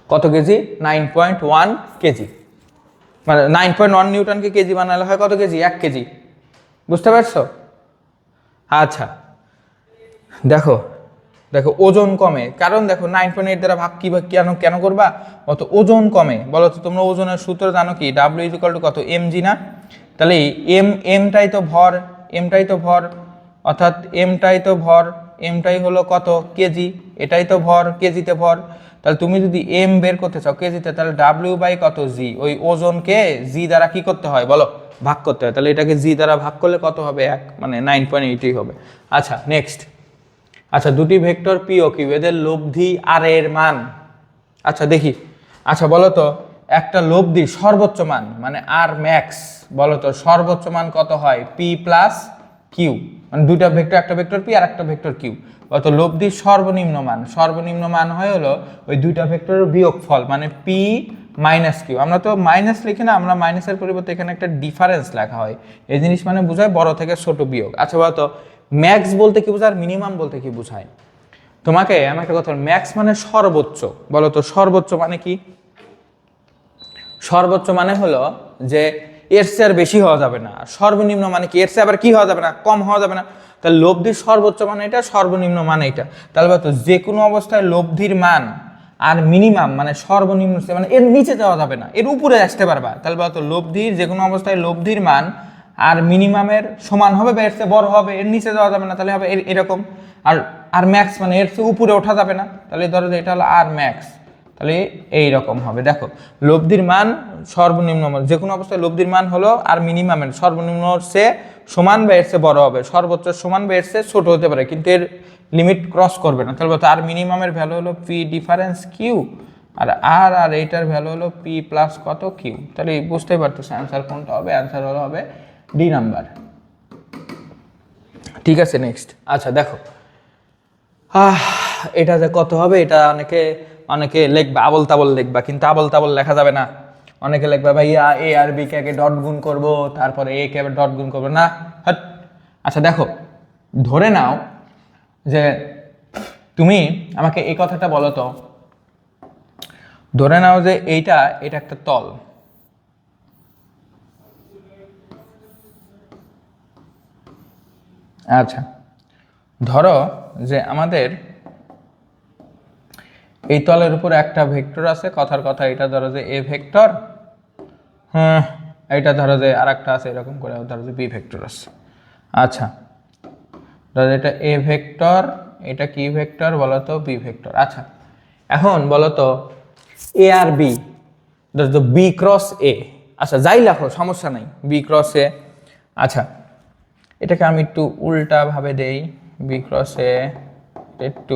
কত কেজি? 9.1 কেজি। মানে 9.1 নিউটনকে কেজি বানালে হয় কত কেজি? 1 কেজি। বুঝতে পারছো? আচ্ছা, দেখো দেখো ওজন কমে, কারণ দেখো 9.8 দ্বারা ভাগ কি কেন কেন করবা? অত ওজন কমে। বলো তো তোমরা ওজনের সূত্র জানো কি? ডাব্লিউ ইজ ইকুয়াল টু কত? এমজি না? তাহলে এমটাই তো ভর, এমটাই তো ভর, অর্থাৎ এমটাই তো ভর, এমটাই হলো কত? কেজি। এটাই তো ভর, কেজিতে ভর। তাহলে তুমি যদি এম বের করতে চাও কেজিতে, তাহলে ডাব্লিউ বাই কত? জি। ওই ওজনকে জি দ্বারা কি করতে হয় বলো? ভাগ করতে হয়। তাহলে এটাকে জি দ্বারা ভাগ করলে কত হবে? 1, মানে 9.8 হবে। আচ্ছা, নেক্সট। আচ্ছা, দুটি ভেক্টর পি ও কিউ, এদের লব্ধি আর এর মান। আচ্ছা দেখি। আচ্ছা বলো তো একটা লব্ধির সর্বোচ্চ মান মানে আর ম্যাক্স, বলো তো সর্বোচ্চ মান কত হয়? P plus Q. মানে দুইটা ভেক্টর, একটা ভেক্টর পি আর একটা ভেক্টর কিউ। বলো তো লব্ধির সর্বনিম্ন মান হয় হলো ওই দুইটা ভেক্টরের বিয়োগফল, মানে পি মাইনাস কিউ। আমরা তো মাইনাস লিখি না, আমরা মাইনাসের পরিবর্তে এখানে একটা ডিফারেন্স লেখা হয়। এই জিনিস মানে বোঝায় বড় থেকে ছোট বিয়োগ। আচ্ছা বলো তো ম্যাক্স বলতে কি বোঝায় আর মিনিমাম বলতে কি বোঝায়? তোমাকে আমি একটা কথা, ম্যাক্স মানে সর্বোচ্চ। বলো তো সর্বোচ্চ মানে কি? সর্বোচ্চ মানে হলো যে এর চেয়ে আর বেশি হওয়া যাবে না। আর সর্বনিম্ন মানে কি, এর চেয়ে আবার কি হওয়া যাবে না, কম হওয়া যাবে না। তাহলে লব্ধির সর্বোচ্চ মান এটা, সর্বনিম্ন মান এটা। তাহলে বলতো যে কোনো অবস্থায় লব্ধির মান আর মিনিমাম মানে সর্বনিম্ন মানে এর নিচে যাওয়া যাবে না, এর উপরে আসতে পারবা। তাহলে বলতো লব্ধির যে কোনো অবস্থায় লব্ধির মান আর মিনিমামের সমান হবে বা এর চেয়ে বড় হবে, এর নিচে যাওয়া যাবে না, তাহলে হবে এরকম। আর আর ম্যাক্স মানে এর চেয়ে উপরে ওঠা যাবে না, তাহলে ধরো যে এটা হলো আর ম্যাক্স, তাহলে এইরকম হবে। দেখো লব্ধির মান সর্বনিম্ন যে কোনো অবস্থায় লব্ধির মান হলো আর মিনিমামের সর্বনিম্ন সে সমান বা এর চেয়ে বড় হবে, সর্বোচ্চ সমান বা এর চেয়ে ছোট হতে পারে, কিন্তু এর লিমিট ক্রস করবে না। তাহলে আর মিনিমামের ভ্যালু হলো পি ডিফারেন্স কিউ, আর এইটার ভ্যালু হলো পি প্লাস কত কিউ। তাহলে বুঝতেই পারতেছে অ্যান্সার কোনটা হবে, অ্যান্সার হলো হবে ডি নাম্বার। ঠিক আছে নেক্সট। আচ্ছা দেখো এটা যে কত হবে, এটা অনেকে লিখবা আবল তাবল লিখবা, কিন্তু আবল তাবল লেখা যাবে না। অনেকে লিখবা ভাইয়া এ আর বি কে আগে ডট গুণ করবো, তারপরে এ কে আবার ডট গুণ করবো না। আচ্ছা দেখো ধরে নাও যে তুমি আমাকে এই কথাটা বলো তো, ধরে নাও যে এটা একটা তল, আচ্ছা ধরো যে আমাদের এই তলের উপর একটা ভেক্টর আছে, কথার কথা এটা ধরো যে এ ভেক্টর, হ্যাঁ এটা ধরো যে আর একটা আছে এরকম করে, ধরো যে বি ভেক্টর আছে। আচ্ছা ধরো এটা এ ভেক্টর, এটা কি ভেক্টর বলো তো, বি ভেক্টর। আচ্ছা এখন বলো তো এ আর বি, ধরো তো বি ক্রস এ, আচ্ছা যাই লেখো সমস্যা নাই, বি ক্রস এ। আচ্ছা এটাকে আমি একটু উল্টা ভাবে দেই, বি ক্রস এ একটু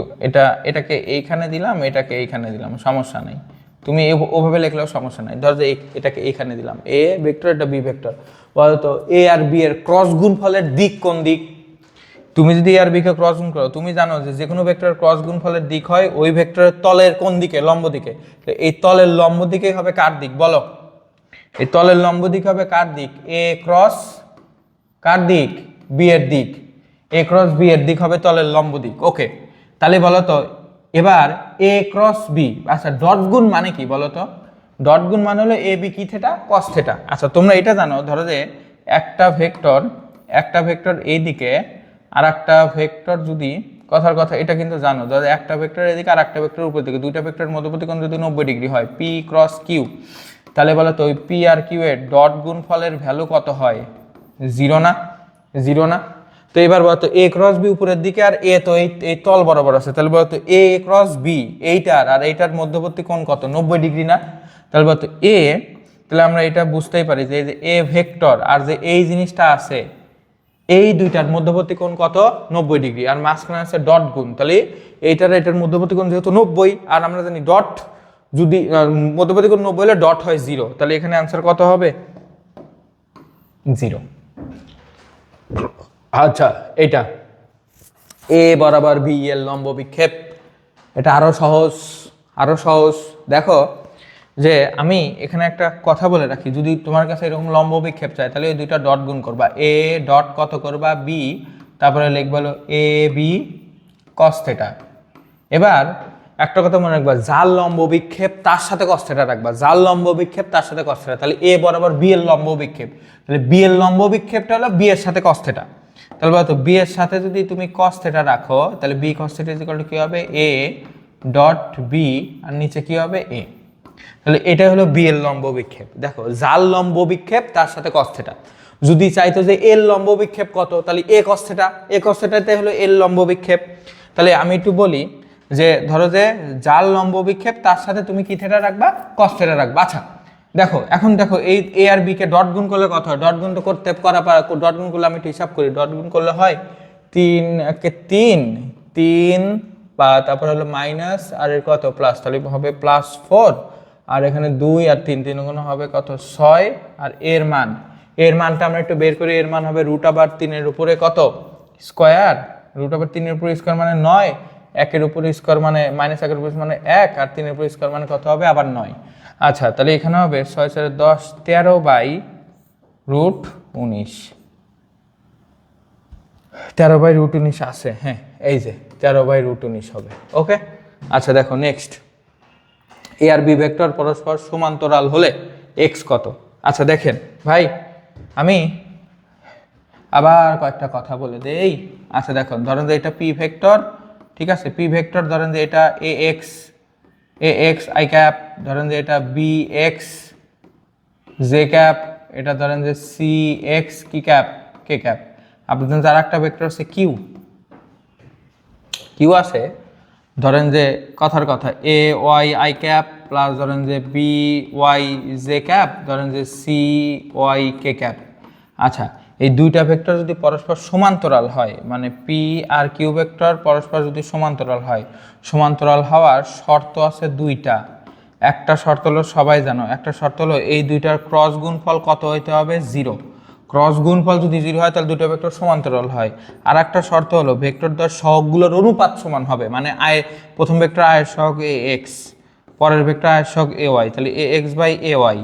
এটাকে এইখানে দিলাম, এটাকে এইখানে দিলাম, সমস্যা নেই, তুমি ওভাবে লিখলেও সমস্যা নাই। ধর যে এটাকে এইখানে দিলাম, এ ভেক্টর এটা বি ভেক্টর। বলতো এ আর বি এর ক্রস গুণফলের দিক কোন দিক? তুমি যদি এ আর বি কে ক্রস গুণ করো, তুমি জানো যে কোনো ভেক্টরের ক্রস গুণফলের দিক হয় ওই ভেক্টরের তলের কোন দিকে, লম্ব দিকে। এই তলের লম্ব দিকে হবে কার দিক বলো? এই তলের লম্ব দিক হবে কার দিক? এ ক্রস কার দিক? বি এর দিক। এ ক্রস বি এর দিক হবে তলের লম্ব দিক। ওকে, তাহলে বলো তো এবার এ ক্রস বি, আচ্ছা ডট গুণ মানে কি বলো তো? ডট গুণ মানে হলো এ বি কি থেটা, কস থেটা। আচ্ছা তোমরা এটা জানো, ধরো যে একটা ভেক্টর এই দিকে আর একটা ভেক্টর যদি, কথার কথা এটা কিন্তু জানো, ধরো একটা ভেক্টর এদিকে আর একটা ভেক্টর উপর দিকে, দুইটা ভেক্টরের মধ্যবর্তী কোণ যদি 90 ডিগ্রি হয়, পি ক্রস কিউ, তাহলে বলো তো ওই পি আর কিউ এর ডট গুণফলের ভ্যালু কত হয়? জিরো না? জিরো না? তো এবার বলতো এ ক্রস বি উপরের দিকে আর এ তো এই তল বরাবর আছে, তাহলে বলতো এ ক্রস বি এইটার আর এইটার মধ্যবর্তী কোণ কত? 90 ডিগ্রি না? তাহলে বলতো এ, তাহলে আমরা এটা বুঝতেই পারি যে এ ভেক্টর আর যে এই জিনিসটা আছে এই দুইটার মধ্যবর্তী কোণ কত? 90 ডিগ্রি, আর মাঝখানে আছে ডট গুণ, তাহলে এটার মধ্যবর্তী কোণ যেহেতু 90, আর আমরা জানি ডট যদি মধ্যবর্তী কোণ 90 হলে ডট হয় 0, তাহলে এখানে অ্যান্সার কত হবে? 0। আচ্ছা এটা এ বরাবর বি এর লম্ব বিক্ষেপ, এটা আরো সহজ। দেখো যে আমি এখানে একটা কথা বলে রাখি, যদি তোমার কাছে এরকম লম্ব বিক্ষেপ চাই তাহলে এই দুইটা ডট গুণ করবা, এ ডট কত করবা? বি, তারপরে লিখবা হলো এ বি কস থেটা। এবার একটা কথা মনে রাখবা, জাল লম্ব বিক্ষেপ তার সাথে কস থেটা রাখবা, জাল লম্ব বিক্ষেপ তার সাথে কস থেটা। তাহলে এ বরাবর বি এর লম্ব বিক্ষেপ, তাহলে বি এর লম্ব বিক্ষেপটা হলো বি এর সাথে কস থেটা। তাহলে বলতো বি এর সাথে যদি তুমি কস থেটা রাখো, তাহলে B cos theta equal to কি হবে? এ ডট বি, আর নিচে কি হবে? এ। তাহলে এটা হলো বি এর লম্ব বিক্ষেপ। দেখো জাল লম্ব বিক্ষেপ তার সাথে কস থেটা। যদি চাইতো যে এর লম্ব বিক্ষেপ কত, তাহলে এ কস থেটা, এ কস থেটাতে হলো এর লম্ব বিক্ষেপ। তাহলে আমি একটু বলি যে ধরো যে জাল লম্ব বিক্ষেপ তার সাথে তুমি কি থেটা রাখবা? কস থেটা রাখবা। আচ্ছা দেখো এখন দেখো এই এ আর বি কে ডট গুণ করলে কত হয়? ডট গুণ তো ডট গুণ করলে আমি একটু হিসাব করি, ডট গুণ করলে হয় 3 বা তারপর হলো মাইনাস আর এর কত প্লাস, তাহলে হবে +4, আর এখানে 2 আর 3 গুণ হবে কত? 6, আর এর মানটা আমরা একটু বের করি, এর মান হবে √3 এর উপরে কত? স্কয়ার, √3 এর উপরে স্কয়ার মানে 9, 1 এর উপরে স্কয়ার মানে -1 এর উপরে মানে 1, আর 3 এর উপরে স্কয়ার মানে কত হবে? আবার 9। আচ্ছা তাহলে এখানে হবে 6 × 10 13/√19, 13/√19 আছে, হ্যাঁ এই যে 13/√19 হবে। ওকে আচ্ছা দেখো নেক্সট, এ আর বি ভেক্টর পরস্পর সমান্তরাল হলে এক্স কত? আচ্ছা দেখেন ভাই, আমি আবার কয়েকটা কথা বলে দেই। আচ্ছা দেখুন, ধরেন যে এটা পি ভেক্টর, ঠিক আছে, পি ভেক্টর, ধরেন যে এটা এ এক্স আই ক্যাপ, ধরেন যে এটা বি এক্স জে ক্যাপ, এটা ধরেন যে সি এক্স কি ক্যাপ কে ক্যাপ। আপনি ধরেন আর একটা ভেক্টর আছে কিউ, কিউ আছে, ধরেন যে কথার কথা A Y I cap plus ধরেন যে বি ওয়াই জে ক্যাপ, ধরেন যে সি ওয়াই কে ক্যাপ। আচ্ছা, এই দুইটা ভেক্টর যদি পরস্পর সমান্তরাল হয়, মানে পি আর কিউ ভেক্টর পরস্পর যদি সমান্তরাল হয়, সমান্তরাল হওয়ার শর্ত আছে দুইটা। একটা শর্ত হলো, সবাই জানো, একটা শর্ত হলো এই দুইটার ক্রস গুণফল কত হইতে হবে? 0। ক্রস গুণফল যদি 0 হয় তাহলে দুটো ভেক্টর সমান্তরাল হয়। আর একটা শর্ত হলো ভেক্টর দ্বয়ের সহগগুলোর অনুপাত সমান হবে, মানে প্রথম ভেক্টর আয়ের সহগ এ এক্স, পরের ভেক্টর আয়ের সহগ এ ওয়াই, তাহলে এ এক্স বাই এ ওয়াই,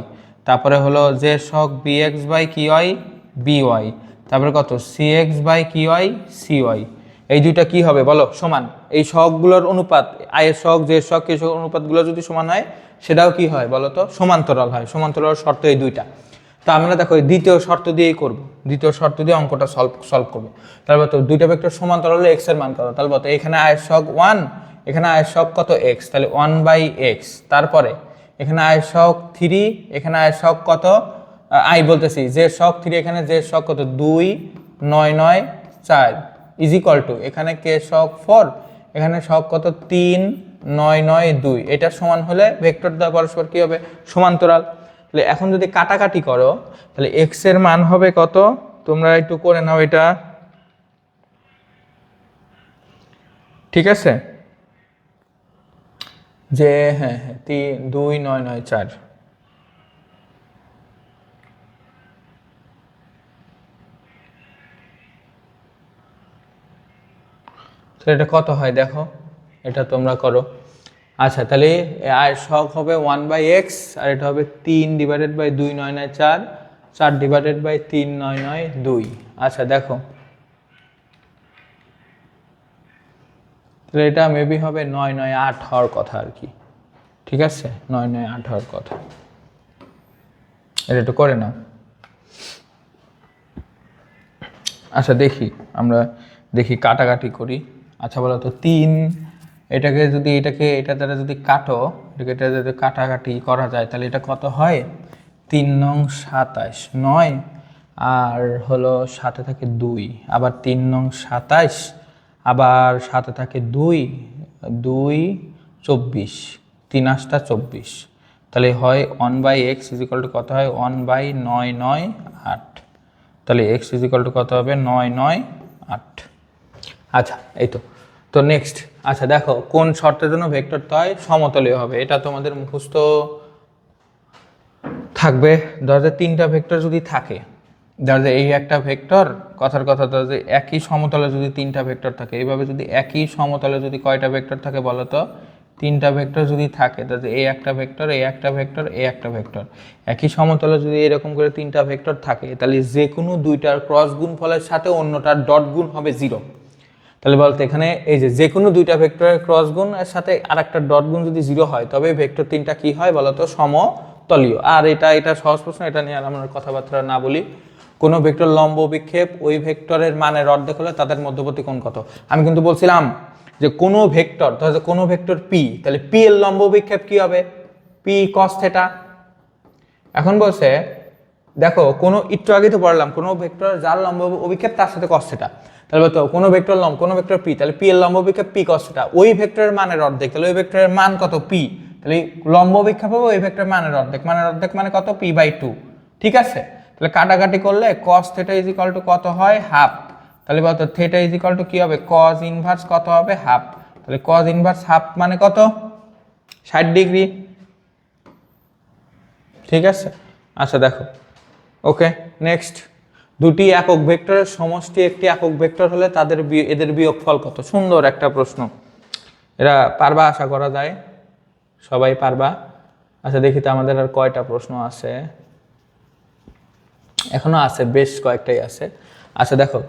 তারপরে হলো যে সহগ বি এক্স বাই কি ওয়াই বি ওয়াই, তারপরে কত সি এক্স বাই কি ওয়াই সি ওয়াই। এই দুইটা কি হবে বলো? সমান। এই সহগগুলোর অনুপাত, আয়ের সহগ যে সহগ কে সহগ অনুপাতগুলো যদি সমান হয় সেটাও কি হয় বলো তো? সমান্তরাল হয়। সমান্তরাল শর্ত এই দুইটা। তো আমরা দেখো দ্বিতীয় শর্ত দিয়েই করব, দ্বিতীয় শর্ত দিয়ে অঙ্কটা সলভ করবো। তারপর তো দুইটা ভেক্টর সমান্তরাল হলে এক্স এর মান কত, তাহলে বলতো এখানে আয়ের সহগ 1, এখানে আয়ের সহগ কত এক্স, তাহলে 1/x। তারপরে এখানে আয়ের সহগ 3, এখানে আয়ের সহগ কত আই বলতেছি, যে সহগ 3, এখানে যে সহগ কত 2 9 9 4 ইজ ইকুয়াল টু এখানে কে সহগ 4, এখানে সহগ কত 3 9 9 2। এটা সমান হলে ভেক্টর দ্বয় পরস্পর কি হবে? সমান্তরাল। তাহলে এখন যদি কাটাকাটি করো তাহলে এক্স এর মান হবে কত? তোমরা একটু করে নাও এটা, ঠিক আছে, যে হ্যাঁ হ্যাঁ 2 9 9 4। তো এটা কত হয় দেখো, এটা তোমরা করো। আচ্ছা, তাহলে আয়ের সহগ হবে 1/x, আর এটা হবে 3 ডিভাইডেড বাই 2 9 9 4, 4 ডিভাইডেড বাই 3 9 9 2। আচ্ছা দেখো, তাহলে এটা মেবি হবে 9 9 8 হওয়ার কথা আর কি, ঠিক আছে, 9 9 8 হওয়ার কথা। এটা একটু করে নাও। আচ্ছা দেখি, আমরা দেখি কাটাকাটি করি। আচ্ছা বলো তো 3, এটাকে যদি এটা দ্বারা যদি কাটো, এটা যদি কাটাকাটি করা যায় তাহলে এটা কত হয়? 3 নং 27 9, আর হলো সাথে থাকে 2, আবার 3 নং 27, আবার সাথে থাকে 2 2 24, 3 8 24। তাহলে হয় 1/x ইজ ইকুয়াল টু কত হয়? 1/9 9 8। তাহলে এক্স ইজ ইকুয়াল টু কত হবে? 9 9 8। আচ্ছা এই তো। তো নেক্সট, আচ্ছা দেখো কোন শর্তের জন্য ভেক্টর দ্বয় সমতলীয় হবে, এটা তোমাদের মুখস্থ থাকবে। ধর যে তিনটা ভেক্টর যদি থাকে, ধর যে এই একটা ভেক্টর, কথার কথা ধর যে একই সমতলে যদি তিনটা ভেক্টর থাকে, এইভাবে যদি একই সমতলে যদি কয়টা ভেক্টর থাকে বলো তো? তিনটা ভেক্টর যদি থাকে, ধর যে এই একটা ভেক্টর, এই একটা ভেক্টর, এই একটা ভেক্টর, একই সমতলে যদি এরকম করে তিনটা ভেক্টর থাকে, তাহলে যে কোনো দুইটার ক্রস গুণফলের সাথে অন্যটার ডট গুণ হবে 0। তাহলে বলতে এখানে এই যে কোনো দুইটা ভেক্টরের ক্রস গুণ এর সাথে আর একটা ডট গুণ যদি 0 হয়, তবে ভেক্টর তিনটা কি হয় বলতো? সমতলীয়। আর এটা সহজ প্রশ্ন, এটা নিয়ে আর আমরা কথাবার্তা না বলি। কোনো ভেক্টর লম্ব বিক্ষেপ ওই ভেক্টরের মানের অর্ধেক হলে তাদের মধ্যবর্তী কোণ কত? আমি কিন্তু বলছিলাম যে কোনো ভেক্টর, তাহলে কোনো ভেক্টর পি, তাহলে পি এর লম্ব বিক্ষেপ কি হবে? P cos theta. এখন বলছে দেখো, কোনো একটু আগে তো পড়লাম, কোনো ভেক্টর যার লম্ব অভিক্ষেপ তার সাথে কস থিটা, তাহলে বলতো কোনো ভেক্টর কোনো ভেক্টর পি, তাহলে পি এর লম্ব অভিক্ষেপ পি কস থিটা, ওই ভেক্টরের মানের অর্ধেক, তাহলে ওই ভেক্টরের মান কত? পি। তাহলে লম্ব অভিক্ষেপ হবে ওই ভেক্টরের মানের অর্ধেক, মানে কত? p/2। ঠিক আছে, তাহলে কাটাকাটি করলে cos theta is equal to কত হয়? হাফ। তাহলে বলতো থিটা ইজ ইকুয়াল টু কি হবে? cos ইনভার্স কত হবে? হাফ। তাহলে cos ইনভার্স হাফ মানে কত? 60 ডিগ্রি। ঠিক আছে, আচ্ছা দেখো, ওকে নেক্সট, দুটি একক ভেক্টরের সমষ্টি একটি একক ভেক্টর হলে তাদের এদের বিয়োগফল কত? সুন্দর একটা প্রশ্ন, এরা পারবা আশা করা যায়, সবাই পারবা। আচ্ছা দেখি তো আমাদের আর কয়টা প্রশ্ন আছে, এখনো আছে, বেশ কয়েকটাই আছে। আচ্ছা দেখো,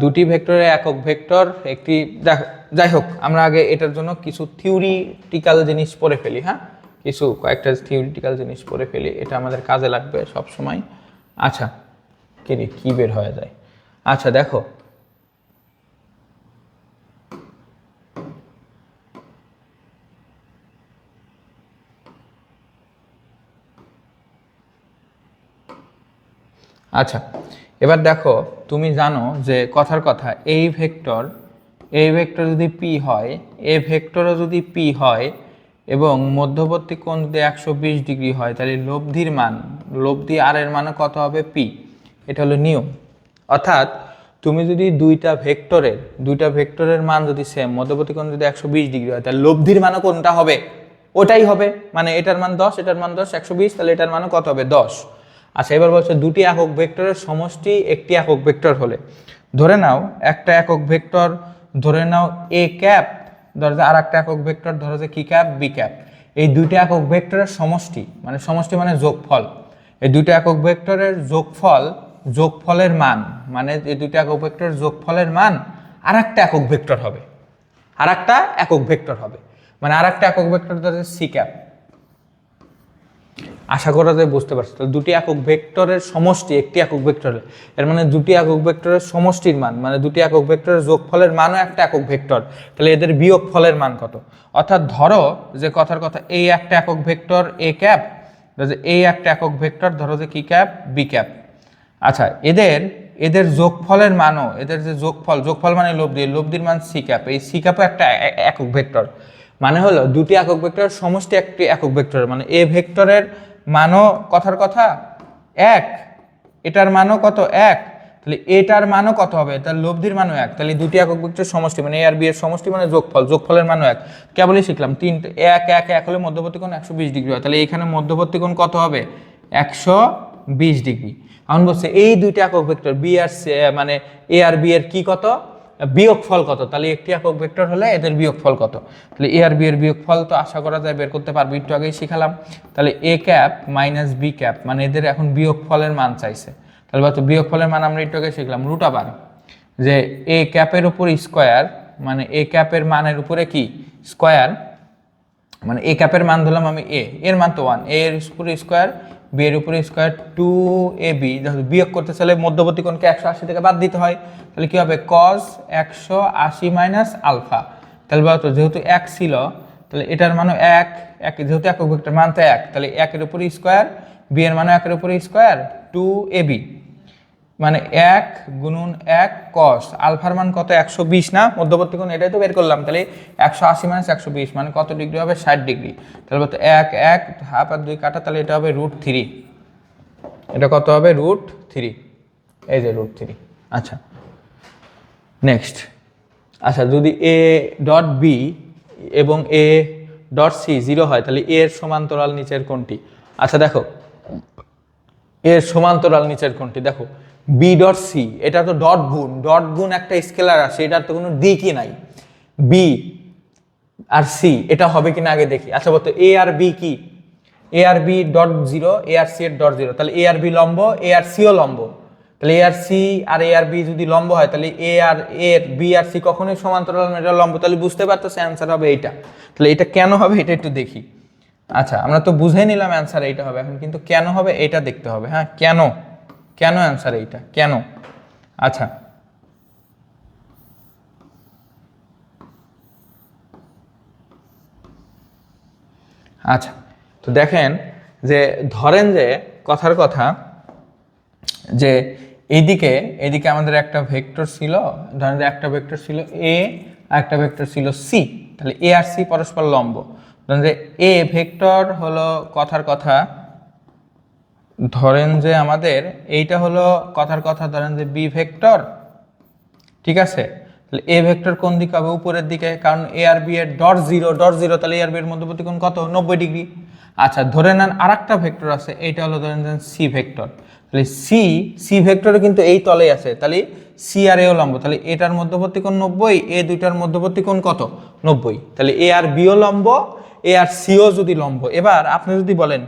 দুটি ভেক্টরের একক ভেক্টর একটি, দেখো যাই হোক আমরা আগে এটার জন্য কিছু থিওরিটিক্যাল জিনিস পড়ে ফেলি। হ্যাঁ, কিছু কয়েকটা থিওরিটিক্যাল জিনিস পড়ে ফেলি, এটা আমাদের কাজে লাগবে সব সময়। আচ্ছা কি বের হয়ে যায়। আচ্ছা দেখো, আচ্ছা এবার দেখো, তুমি জানো যে কথার কথা এই ভেক্টর যদি পি হয়, এ ভেক্টরও যদি পি হয় এবং মধ্যবর্তী কোণ যদি 120 ডিগ্রি হয়, তাহলে লব্ধি আর এর মানে কত হবে? পি। এটা হলো নিয়ম। অর্থাৎ তুমি যদি দুইটা ভেক্টরের মান যদি সেম, মধ্যবর্তী কোণ যদি 120 ডিগ্রি হয়, তাহলে লব্ধির মানও কোনটা হবে? ওটাই হবে। মানে এটার মান 10, এটার মান 10, 120, তাহলে এটার মানও কত হবে? 10। আচ্ছা এবার বলছে দুটি একক ভেক্টরের সমষ্টি একটি একক ভেক্টর হলে, ধরে নাও একটা একক ভেক্টর ধরে নাও এ ক্যাপ, ধরো যে আর একটা একক ভেক্টর ধরো যে কি ক্যাপ? B cap. এই দুইটা একক ভেক্টরের সমষ্টি মানে যোগফল, এই দুইটা একক ভেক্টরের যোগফলের মান, মানে এই দুইটা একক ভেক্টরের যোগফলের মান আর একটা একক ভেক্টর হবে, মানে আর একটা একক ভেক্টর ধরো সি ক্যাপ। আশা করা যায় বুঝতে পারছো। তাহলে দুটি একক ভেক্টরের সমষ্টি একটি একক ভেক্টর, এর মানে দুটি একক ভেক্টরের সমষ্টির মান, মানে দুটি একক ভেক্টরের যোগফলের মানও একটা একক ভেক্টর, তাহলে এদের বিয়োগফলের মান কত? অর্থাৎ ধরো যে কথার কথা এই একটা একক ভেক্টর এ ক্যাপ, এই একটা একক ভেক্টর ধরো যে কি ক্যাপ? B cap. আচ্ছা এদের যোগফলের মানও, এদের যে যোগফল মানে লব্ধির মান সি ক্যাপ, এই সি ক্যাপও একটা একক ভেক্টর। মানে হলো দুটি একক ভেক্টরের সমষ্টি একটি একক ভেক্টর, মানে এ ভেক্টরের মানও কথার কথা 1, এটার মানও কত? 1, তাহলে এটার মানও কত হবে? তার লব্ধির মানও 1, তাহলে দুটি একক ভেক্টরের সমষ্টি মানে এ আর বি এর সমষ্টি মানে যোগফলের মানও 1। কেবলই শিখলাম 3 1 1 1 হলে মধ্যবর্তী কোণ 120 ডিগ্রি হয়, তাহলে এখানে মধ্যবর্তী কোণ কত হবে? 120 ডিগ্রি। এখন বলছে এই দুইটা একক ভেক্টর বি আর মানে এ আর বি এর কি কত? বিয়োগফল কত? তাহলে একটি একক ভেক্টর হলে এদের বিয়োগফল কত? তাহলে এ আর বি এর বিয়োগফল তো আশা করা যায় বের করতে পারবো, একটু আগেই শিখালাম। তাহলে A cap minus B cap, মানে এদের এখন বিয়োগফলের মান চাইছে। তাহলে বলতো বিয়োগফলের মান আমরা একটু আগে শিখলাম রুট আবার, যে এ ক্যাপের উপর স্কোয়ার, মানে এ ক্যাপের মানের উপরে কি? স্কোয়ার, মানে এ ক্যাপের মান ধরলাম আমি এর মান তো 1, এর উপরে স্কোয়ার, বি এর উপরে স্কোয়ার 2ab। বিয়োগ করতে চাইলে মধ্যবর্তী কোণকে 180 থেকে বাদ দিতে হয়, তাহলে কি হবে? cos 180 minus alpha. তাহলে বলতো যেহেতু 1 ছিল, তাহলে এটার মানও 1, যেহেতু একক ভেক্টর মান তো 1, তাহলে 1 এর উপরে স্কোয়ার, বি এর মানও 1 এর উপরে স্কোয়ার 2ab, মানে 1 গুণন 1 cos আলফার মান কত? 120 না? মধ্যবর্তী কোণ এটাই তো বের করলাম। তাহলে 180 মাইনাস 120 মানে কত ডিগ্রি হবে? 60 ডিগ্রি। তাহলে বলতো 1 1 হাফ আর 2 কাটা, তাহলে এটা হবে √3। এটা কত হবে? √3। এই যে √3। আচ্ছা নেক্সট, আচ্ছা যদি এ ডট বি এবং এ ডট সি 0 হয়, তাহলে এর সমান্তরাল নিচের কোণটি? আচ্ছা দেখো এর সমান্তরাল নিচের কোণটি দেখো বি ডট সি, এটা তো ডট গুণ একটা স্কেলার আছে, এটার তো কোনো দিকই নাই। বি আর সি এটা হবে কিনা আগে দেখি। আচ্ছা বলতো এ আর বি কি? এ আর বি ডট 0, এ আর সি এর ডট 0, তাহলে এ আর বি লম্ব, এ আর সিও লম্ব। তাহলে এ আর সি আর এ আর বি যদি লম্ব হয়, তাহলে এ আর বি আর সি কখনোই সমান্তরাল না, এটা লম্ব। তাহলে বুঝতে পারতেছে অ্যান্সার হবে এইটা। তাহলে এটা কেন হবে এটা একটু দেখি। আচ্ছা আমরা তো বুঝে নিলাম অ্যান্সার এইটা হবে, এখন কিন্তু কেন হবে এটা দেখতে হবে। হ্যাঁ কেন অ্যান্সার এইটা কেন? আচ্ছা আচ্ছা তো দেখেন যে ধরেন যে কথার কথা যে এইদিকে আমাদের একটা ভেক্টর ছিল, ধরেন যে একটা ভেক্টর ছিল এ আর একটা ভেক্টর ছিল সি, তাহলে এ আর সি পরস্পর লম্ব। ধরেন যে এ ভেক্টর হলো কথার কথা, ধরেন যে আমাদের এইটা হলো কথার কথা, ধরেন যে বি ভেক্টর, ঠিক আছে? তাহলে এ ভেক্টর কোন দিকে হবে? উপরের দিকে, কারণ এ আর বি এর ডট জিরো, তাহলে এ আর বি এর মধ্যবর্তী কোণ কত? 90 ডিগ্রি। আচ্ছা ধরে নেন আরেকটা ভেক্টর আছে, এইটা হলো ধরেন সি ভেক্টর, তাহলে সি ভেক্টরে কিন্তু এই তলেই আছে, তাহলে সি আর এও লম্ব, তাহলে এটার মধ্যবর্তী কোণ 90, এ দুইটার মধ্যবর্তী কোণ কত? 90। তাহলে এ আর বিও লম্ব, এ আর সিও যদি লম্ব। এবার আপনি যদি বলেন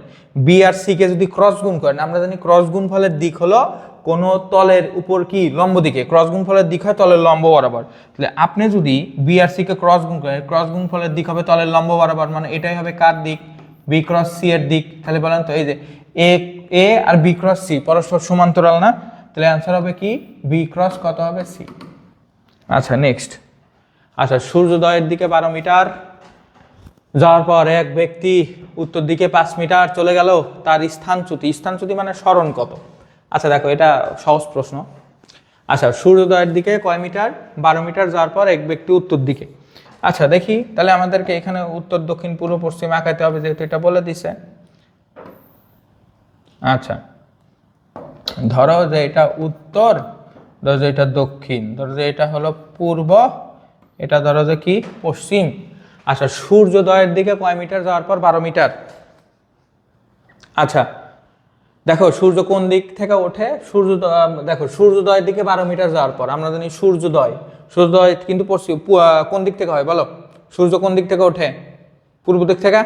বি আর সি কে যদি ক্রস গুণ করেন, আমরা জানি ক্রস গুণ ফলের দিক হলো কোন তলের উপর কি লম্ব দিকে, ক্রস গুণ ফলের দিক হয় তলের লম্ব বরাবর। তাহলে আপনি যদি বি আর সি কে ক্রস গুণ করেন, ক্রস গুণ ফলের দিক হবে তলের লম্ব বরাবর, মানে এটাই হবে কার দিক? বি ক্রস সি এর দিক, তাহলে বলেন তো এই যে এ এ আর বি ক্রস সি পরস্পর সমান্তরাল না, তাহলে অ্যান্সার হবে কি বি ক্রস কত হবে সি। আচ্ছা নেক্সট, আচ্ছা সূর্যোদয়ের দিকে 12 মিটার যাওয়ার পর এক ব্যক্তি উত্তর দিকে 5 মিটার চলে গেল, তার স্থানচ্যুতি, স্থানচ্যুতি মানে সরণ কত। আচ্ছা দেখো এটা সহজ প্রশ্ন। আচ্ছা সূর্যোদয়ের দিকে কয় মিটার, 12 মিটার যাওয়ার পর এক ব্যক্তি উত্তর দিকে। আচ্ছা দেখি তাহলে আমাদেরকে এখানে উত্তর দক্ষিণ পূর্ব পশ্চিম আঁকাইতে হবে, যেহেতু এটা বলে দিছে। আচ্ছা ধরো যে এটা উত্তর, ধরো যে এটা দক্ষিণ, ধরো যে এটা হলো পূর্ব, এটা ধরো যে কি পশ্চিম। আচ্ছা সূর্যোদয়ের দিকে কয় মিটার যাওয়ার পর 12 মিটার। আচ্ছা দেখো সূর্য কোন দিক থেকে ওঠে, দেখো সূর্যোদয়ের দিকে 12 মিটার যাওয়ার পর আমরা জানি সূর্যোদয়, সূর্যোদয় কিন্তু পশ্চিম কোন দিক থেকে হয় বলো, সূর্য কোন দিক থেকে ওঠে, পূর্ব দিক থেকে।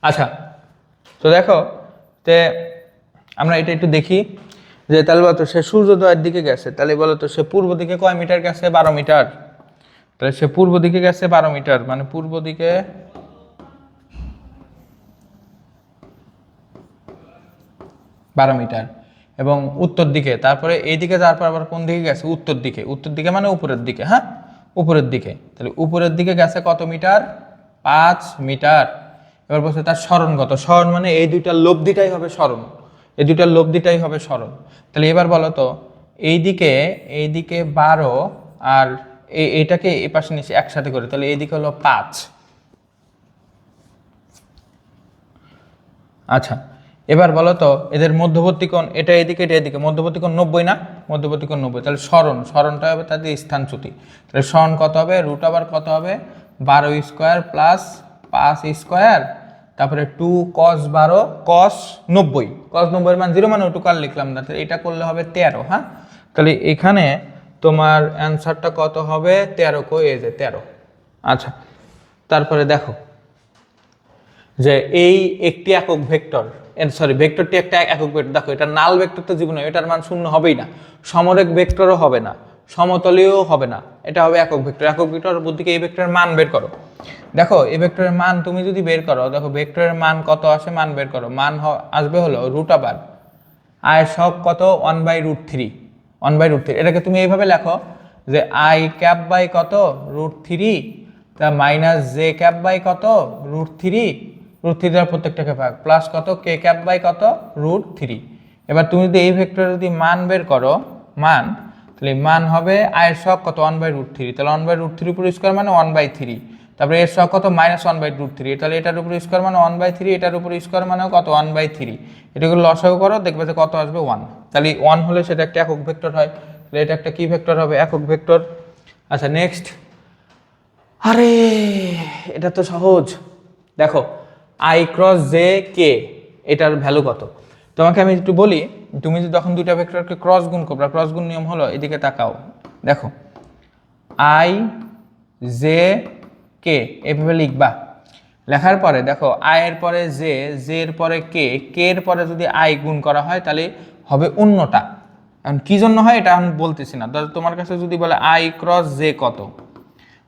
আচ্ছা তো দেখো তে আমরা এটা একটু দেখি যে তাহলে বলতো সে সূর্যোদয়ের দিকে গেছে, তাহলে বলতো সে পূর্ব দিকে কয় মিটার গেছে, 12 মিটার। তাহলে সে পূর্ব দিকে গেছে 12 মিটার, মানে পূর্ব দিকে 12 মিটার, এবং উত্তর দিকে তারপরে এই দিকে যাওয়ার পর আবার কোন দিকে গেছে, উত্তর দিকে, উত্তর দিকে মানে উপরের দিকে, হ্যাঁ উপরের দিকে। তাহলে উপরের দিকে গেছে কত মিটার, 5 মিটার। এবার বলছে তার সরণ কত, সরণ মানে এই দুইটার লব্ধিটাই হবে সরণ, এই দুইটার লব্ধিটাই হবে সরণ। তাহলে এবার বলো তো এইদিকে 12 আর এইটাকে এই পাশে নিচে একসাথে করে, তাহলে এইদিকে হলো 5। আচ্ছা এবার বলো তো এদের মধ্যবর্তী কোণ, এটা এদিকে এটা এদিকে, মধ্যবর্তী কোণ 90 না, মধ্যবর্তী কোণ 90। তাহলে সরণটা হবে তাদের স্থানচ্যুতি। তাহলে সরণ কত হবে, রুট আবার কত হবে 12 স্কোয়ার প্লাস 5 স্কোয়ার, তারপরে 2 cos 12 cos 90, cos 90 এর মান 0 মানে ওটুকু আর লিখলাম না, তাহলে এটা করলে হবে 13। হ্যাঁ তাহলে এখানে তোমার অ্যান্সারটা কত হবে 13, কই এই যে 13। আচ্ছা তারপরে দেখো যে এই একটি একক ভেক্টর, সরি ভেক্টরটি একটা একক ভেক্টর, দেখো এটা নাল ভেক্টর তো জীবনে এটার মান শূন্য হবেই না, সমরেখ ভেক্টরও হবে না, সমতলীয়ও হবে না, এটা হবে একক ভেক্টর। একক ভেক্টর বুদ্ধিকে এই ভেক্টরের মান বের করো। দেখো এই ভেক্টরের মান তুমি যদি বের করো, দেখো ভেক্টরের মান কত আসে, মান বের করো, মান আসবে হলো রুট আবার আয়ের সব কত 1/√3, 1/√3। এটাকে তুমি এইভাবে লেখো যে আই ক্যাপ বাই কত √3, তা মাইনাস জে ক্যাপ বাই কত √3, √3 দ্বারা প্রত্যেকটাকে ভাগ, প্লাস কত কে ক্যাপ বাই কত √3। এবার তুমি যদি এই ভেক্টরের যদি মান বের করো মান, তাহলে মান হবে আয়ের সব কত 1/√3, তাহলে 1/√3 উপর স্কোয়ার মানে 1/3, তারপরে এর সব কত -1/√3, তাহলে এটার উপর স্কোয়ার মানে 1/3, এটার উপর স্কোয়ার মানেও কত 1/3, এটাকে লসাগু করো দেখবে যে কত আসবে 1। তাহলে 1 হলে সেটা একটা একক ভেক্টর হয়, তাহলে এটা একটা কি ভেক্টর হবে, একক ভেক্টর। আচ্ছা নেক্সট, আরে এটা তো সহজ, দেখো আই ক্রস জে কে এটার ভ্যালু কত। তোমাকে আমি একটু বলি, তুমি যদি তখন দুইটা ভেক্টরকে ক্রস গুণ করবে, ক্রস গুণ নিয়ম হলো এদিকে তাকাও, দেখো আই জে কে এভাবে লিখবা, লেখার পরে দেখো আই এর পরে জে, জে এর পরে কে, কে এর পরে যদি আই গুণ করা হয় তাহলে হবে অন্যটা। এখন কি জন্য হয় এটা আমি বলতেছি না, তোমার কাছে যদি বলে আই ক্রস জে কত,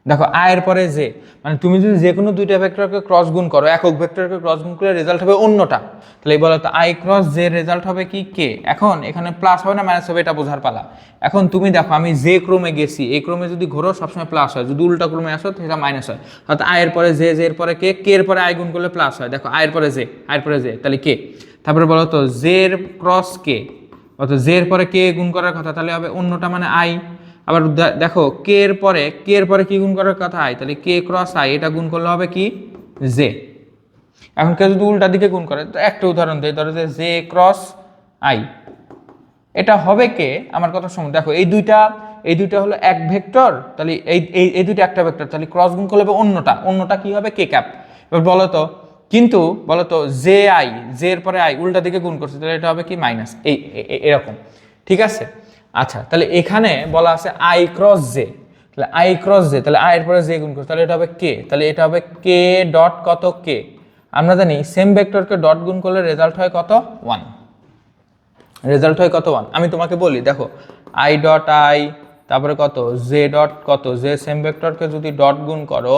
দেখো আই এর পরে জে মানে তুমি যদি যে কোনো দুইটা ভেক্টরকে ক্রস গুণ করো, একক ভেক্টরকে ক্রস গুণ করলে রেজাল্ট হবে অন্যটা, তাহলে এই বলো তো আই ক্রস জে রেজাল্ট হবে কি কে। এখন এখানে প্লাস হবে না মাইনাস হবে এটা বোঝার পালা। এখন তুমি দেখো আমি যে ক্রমে গেছি, এই ক্রমে যদি ঘোরো সবসময় প্লাস হয়, যদি উল্টা ক্রমে আসো সেটা মাইনাস হয়। অর্থাৎ আই এর পরে জে, জে এর পরে কে, কে এর পরে আই গুণ করলে প্লাস হয়। দেখো আই এর পরে জে, আই এর পরে জে তাহলে কে, তারপরে বলো তো জে এর ক্রস কে, অর্থাৎ জে এর পরে কে গুণ করার কথা, তাহলে হবে অন্যটা মানে আই। আবার দেখো কে এর পরে কি গুণ করার কথা আই, তাহলে কে ক্রস আই এটা গুণ করলে হবে কি জে। এখন কেউ যদি উল্টা দিকে গুণ করে, তো একটা উদাহরণ দেয়, ধরো যে জে ক্রস আই এটা হবে কে, আমার কথা শুনুন, দেখো এই দুইটা হলো এক ভেক্টর, তাহলে এই দুইটা একটা ভেক্টর, তাহলে ক্রস গুণ করলে হবে অন্যটা কি হবে কে ক্যাপ। এবার বলো তো কিন্তু বলো তো জে আই, জে এর পরে আই উল্টা দিকে গুণ করছে, তাহলে এটা হবে কি মাইনাস, এরকম, ঠিক আছে। আচ্ছা তাহলে এখানে বলা আছে আই ক্রস জে, তাহলে আই ক্রস জে, তাহলে আই এর পরে জে গুণ করছে, তাহলে এটা হবে কে, তাহলে এটা হবে কে ডট কত কে। আমরা জানি সেম ভেক্টরকে ডট গুণ করলে রেজাল্ট হয় কত 1, রেজাল্ট হয় কত 1। আমি তোমাকে বলি দেখো আই ডট আই, তারপরে কত জে ডট কত জে, সেম ভেক্টরকে যদি ডট গুণ করো,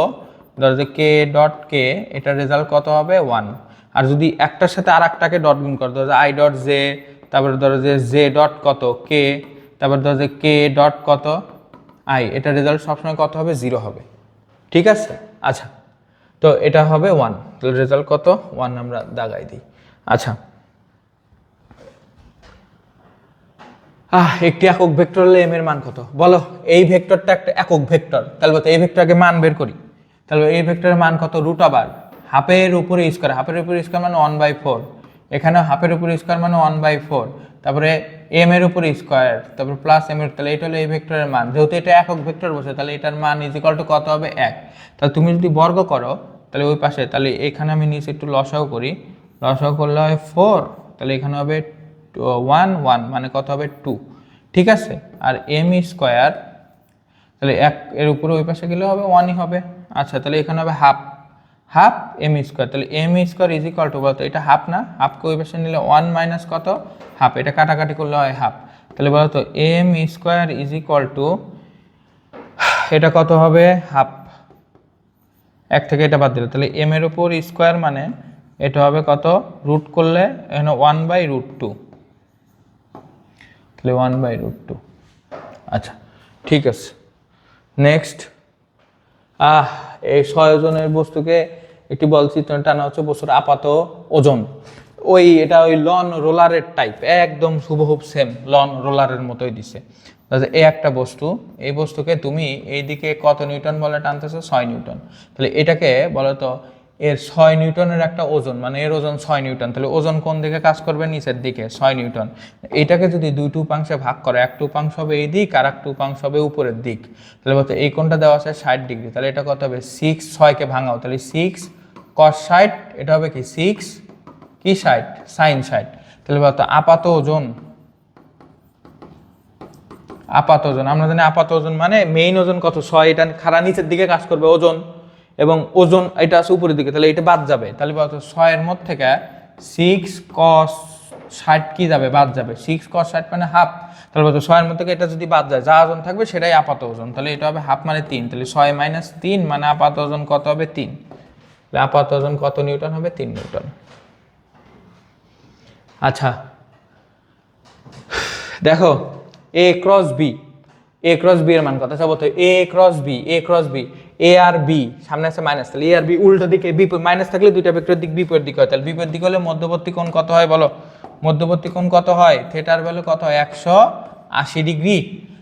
ধরো যে কে ডট কে, এটার রেজাল্ট কত হবে 1। আর যদি একটার সাথে আর একটাকে ডট গুণ করো, ধরো আই ডট জে, তারপরে ধরো যে জে ডট কত কে, তারপর ধরো যে কে ডট কত আই, এটা রেজাল্ট সবসময় কত হবে? 0 হবে। ঠিক আছে, আচ্ছা, তো এটা হবে 1, তাহলে রেজাল্ট কত? 1 আমরা দাগাই দিই। আচ্ছা, একটি একক ভেক্টর হলে এম এর মান কত? বলো, এই ভেক্টরটা একটা একক ভেক্টর, তাহলে বলতো এই ভেক্টরকে মান বের করি। তাহলে এই ভেক্টরের মান কত? রুট ওভার হাফের উপরে স্কোয়ার, হাফের উপরে স্কোয়ার মানে 1/4, এখানে হাফের উপরে স্কোয়ার মানে 1/4, তারপরে এম এর উপরে স্কোয়ার, তারপর প্লাস এম এর, তাহলে এটা হলো এই ভেক্টরের মান। যেহেতু এটা একক ভেক্টর বসে, তাহলে এটার মান ইজিক্যাল টু কত হবে? 1। তাহলে তুমি যদি বর্গ করো তাহলে ওই পাশে, তাহলে এখানে আমি নিচে একটু লসাও করি, লসাও করলে হয় 4, তাহলে এখানে হবে 1 1 মানে কত হবে? 2। ঠিক আছে, আর এম স্কোয়ার, তাহলে 1 এর উপরে ওই পাশে গেলে হবে 1ই হবে। আচ্ছা, তাহলে এখানে হবে হাফ হাফ এম স্কোয়ার, তাহলে M square is equal to, বলতো এটা হাফ না, হাফকে ওই পাশে নিলে 1 মাইনাস কত? হাফ, এটা কাটাকাটি করলে হয় হাফ। তাহলে বলতো M square is equal to, এটা কত হবে? হাফ, 1 থেকে এটা বাদ দিলে, তাহলে এম এর উপর স্কোয়ার মানে এটা হবে কত? রুট করলে এখানে 1/√2, তাহলে 1/√2। আচ্ছা, ঠিক আছে, নেক্সট। এই 6 ওজনের বস্তুকে একটি বল চিত্রণে টানা হচ্ছে বস্তুর আপাত ওজন। এটা ওই লন রোলারের টাইপ, একদম হুবহুব সেম লন রোলারের মতোই দিছে। এই একটা বস্তু, এই বস্তুকে তুমি এইদিকে কত নিউটন বলে টানতেছো? 6 নিউটন। তাহলে এটাকে বলো তো এর 6 নিউটনের একটা ওজন, মানে এর ওজন 6 নিউটন, তাহলে ওজন কোন দিকে কাজ করবে? নিচের দিকে, 6 নিউটন। এটাকে যদি 2 উপাংশে ভাগ করে, 1 উপাংশ হবে এই দিক আর 1 উপাংশ হবে উপরের দিক, তাহলে বলতো এই কোণটা দেওয়া আছে 60 ডিগ্রি, তাহলে এটা কত হবে? 6, 6কে ভাঙাও, তাহলে 6 cos 60, এটা হবে কি 6 কি 60 sin 60। তাহলে বলতো আপাত ওজন, আপাত ওজন আমরা জানি আপাত ওজন মানে মেইন ওজন কত? 6, এটা খাড়া নিচের দিকে কাজ করবে ওজন, এবং ওজন এটা আছে উপরের দিকে, তাহলে এটা বাদ যাবে। তাহলে বলতো 6 এর মধ্যে থেকে 6 cos 60 কি যাবে? বাদ যাবে। 6 cos 60 মানে হাফ, তাহলে বলতো 6 এর মধ্যে থেকে এটা যদি বাদ যায়, যা ওজন থাকবে সেটাই আপাত ওজন, তাহলে এটা হবে হাফ মানে 3, তাহলে 6 - 3 মানে আপাত ওজন কত হবে? 3। তাহলে আপাত ওজন কত নিউটন হবে? 3 নিউটন। আচ্ছা, দেখো এ ক্রস বি, এ ক্রস বি এর মান কত? আচ্ছা, বলতো এ ক্রস বি, এ ক্রস বি, এ আর বি সামনে আছে মাইনাস, তাহলে এ আর বি উল্টো দিকে, মাইনাস থাকলে দুইটা ভেক্টরের দিক বিপরীত দিকে হয়, তাহলে বিপরীত দিক হলে মধ্যবর্তী কোণ কত হয় বলো? মধ্যবর্তী কোণ কত হয়? থিটার ভ্যালু কত হয়? 180 ডিগ্রি।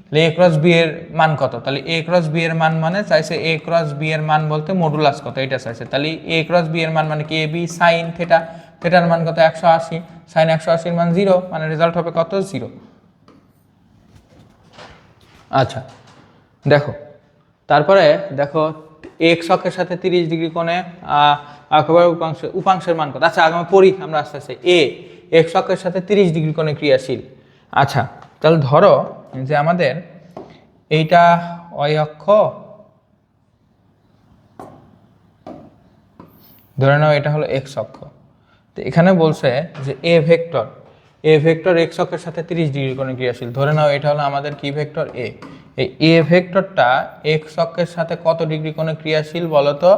তাহলে এ ক্রস বি এর মান কত? তাহলে এ ক্রস বি এর মান মানে চাইছে এ ক্রস বি এর মান বলতে মডুলাস কত এটা চাইছে, তাহলে এ ক্রস বি এর মান মানে কি? এ বি সাইন থিটা, থিটার মান কত? 180, সাইন 180 এর মান 0, মানে রেজাল্ট হবে কত? 0। আচ্ছা, দেখো তারপরে দেখো এক্স অক্ষের সাথে 30 ডিগ্রি কোণে উপাংশের মান কত? আচ্ছা, আগামী পড়ি আমরা আস্তে আস্তে। এ এক্স অক্ষের সাথে 30 ডিগ্রি কোণে ক্রিয়াশীল। আচ্ছা, তাহলে ধরো যে আমাদের এইটা ওই অক্ষ, ধরে নাও এটা হলো এক্স অক্ষ। তো এখানে বলছে যে এ ভেক্টর এক্স অক্ষের সাথে 30 ডিগ্রি কোণে ক্রিয়াশীল। ধরে নাও এটা হলো আমাদের কি ভেক্টর? এ। এই এ ভেক্টরটা এক্স অক্ষের সাথে কত ডিগ্রি কোণে ক্রিয়াশীল বলো তো?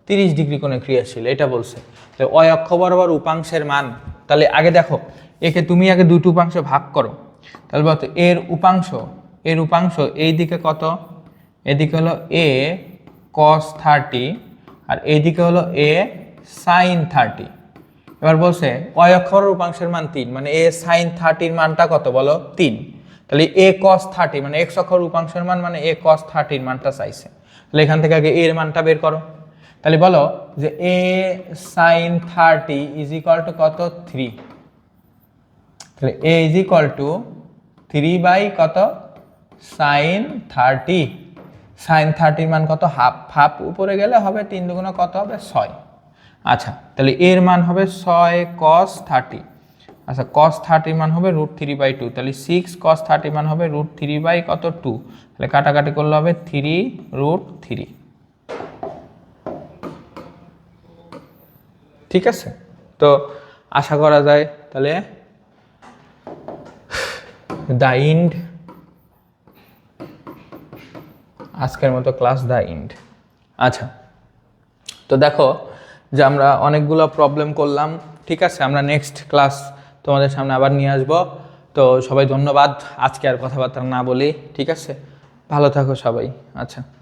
30 ডিগ্রি কোণে ক্রিয়াশীল, এটা বলছে। তো ওই অক্ষ বরাবর উপাংশের মান, তাহলে আগে দেখো একে তুমি আগে 2 উপাংশে ভাগ করো, তাহলে বলতো এর উপাংশ এই দিকে কত? এদিকে হলো এ cos 30 আর এইদিকে হলো এ sin 30। এবার বলছে ওই অক্ষর উপাংশের মান 3, মানে এ sin 30 মানটা কত বলো? 3। তাহলে এ cos 30 মানে এক্স অক্ষর উপাংশের মান মানে এ cos 30 মানটা চাইছে। তাহলে এখান থেকে আগে এর মানটা বের করো। তাহলে বলো যে এ sin 30 ইজ ইকুয়াল টু কত? 3। তাহলে এ ইজ ইকুয়াল টু 3 বাই কত? sin 30। sin 30 মান কত? হাফ, হাফ উপরে গেলে হবে 3 দুগুণে কত হবে? 6। আচ্ছা, তাহলে এর মান হবে 6 cos 30। আচ্ছা, cos 30 মান হবে √3/2, তাহলে 6 cos 30 মান হবে √3 বাই কত? 2, তাহলে কাটাকাটি করলে হবে 3√3। ঠিক আছে, তো আশা করা যায় তাহলে দ্য ইন্ড, আজকের মতো ক্লাস দ্য ইন্ড। আচ্ছা, তো দেখো যে আমরা অনেকগুলো প্রবলেম করলাম। ঠিক আছে, আমরা নেক্সট ক্লাস তোমাদের সামনে আবার নিয়ে আসবো। তো সবাই ধন্যবাদ, আজকে আর কথাবার্তা না বলি। ঠিক আছে, ভালো থাকো সবাই। আচ্ছা।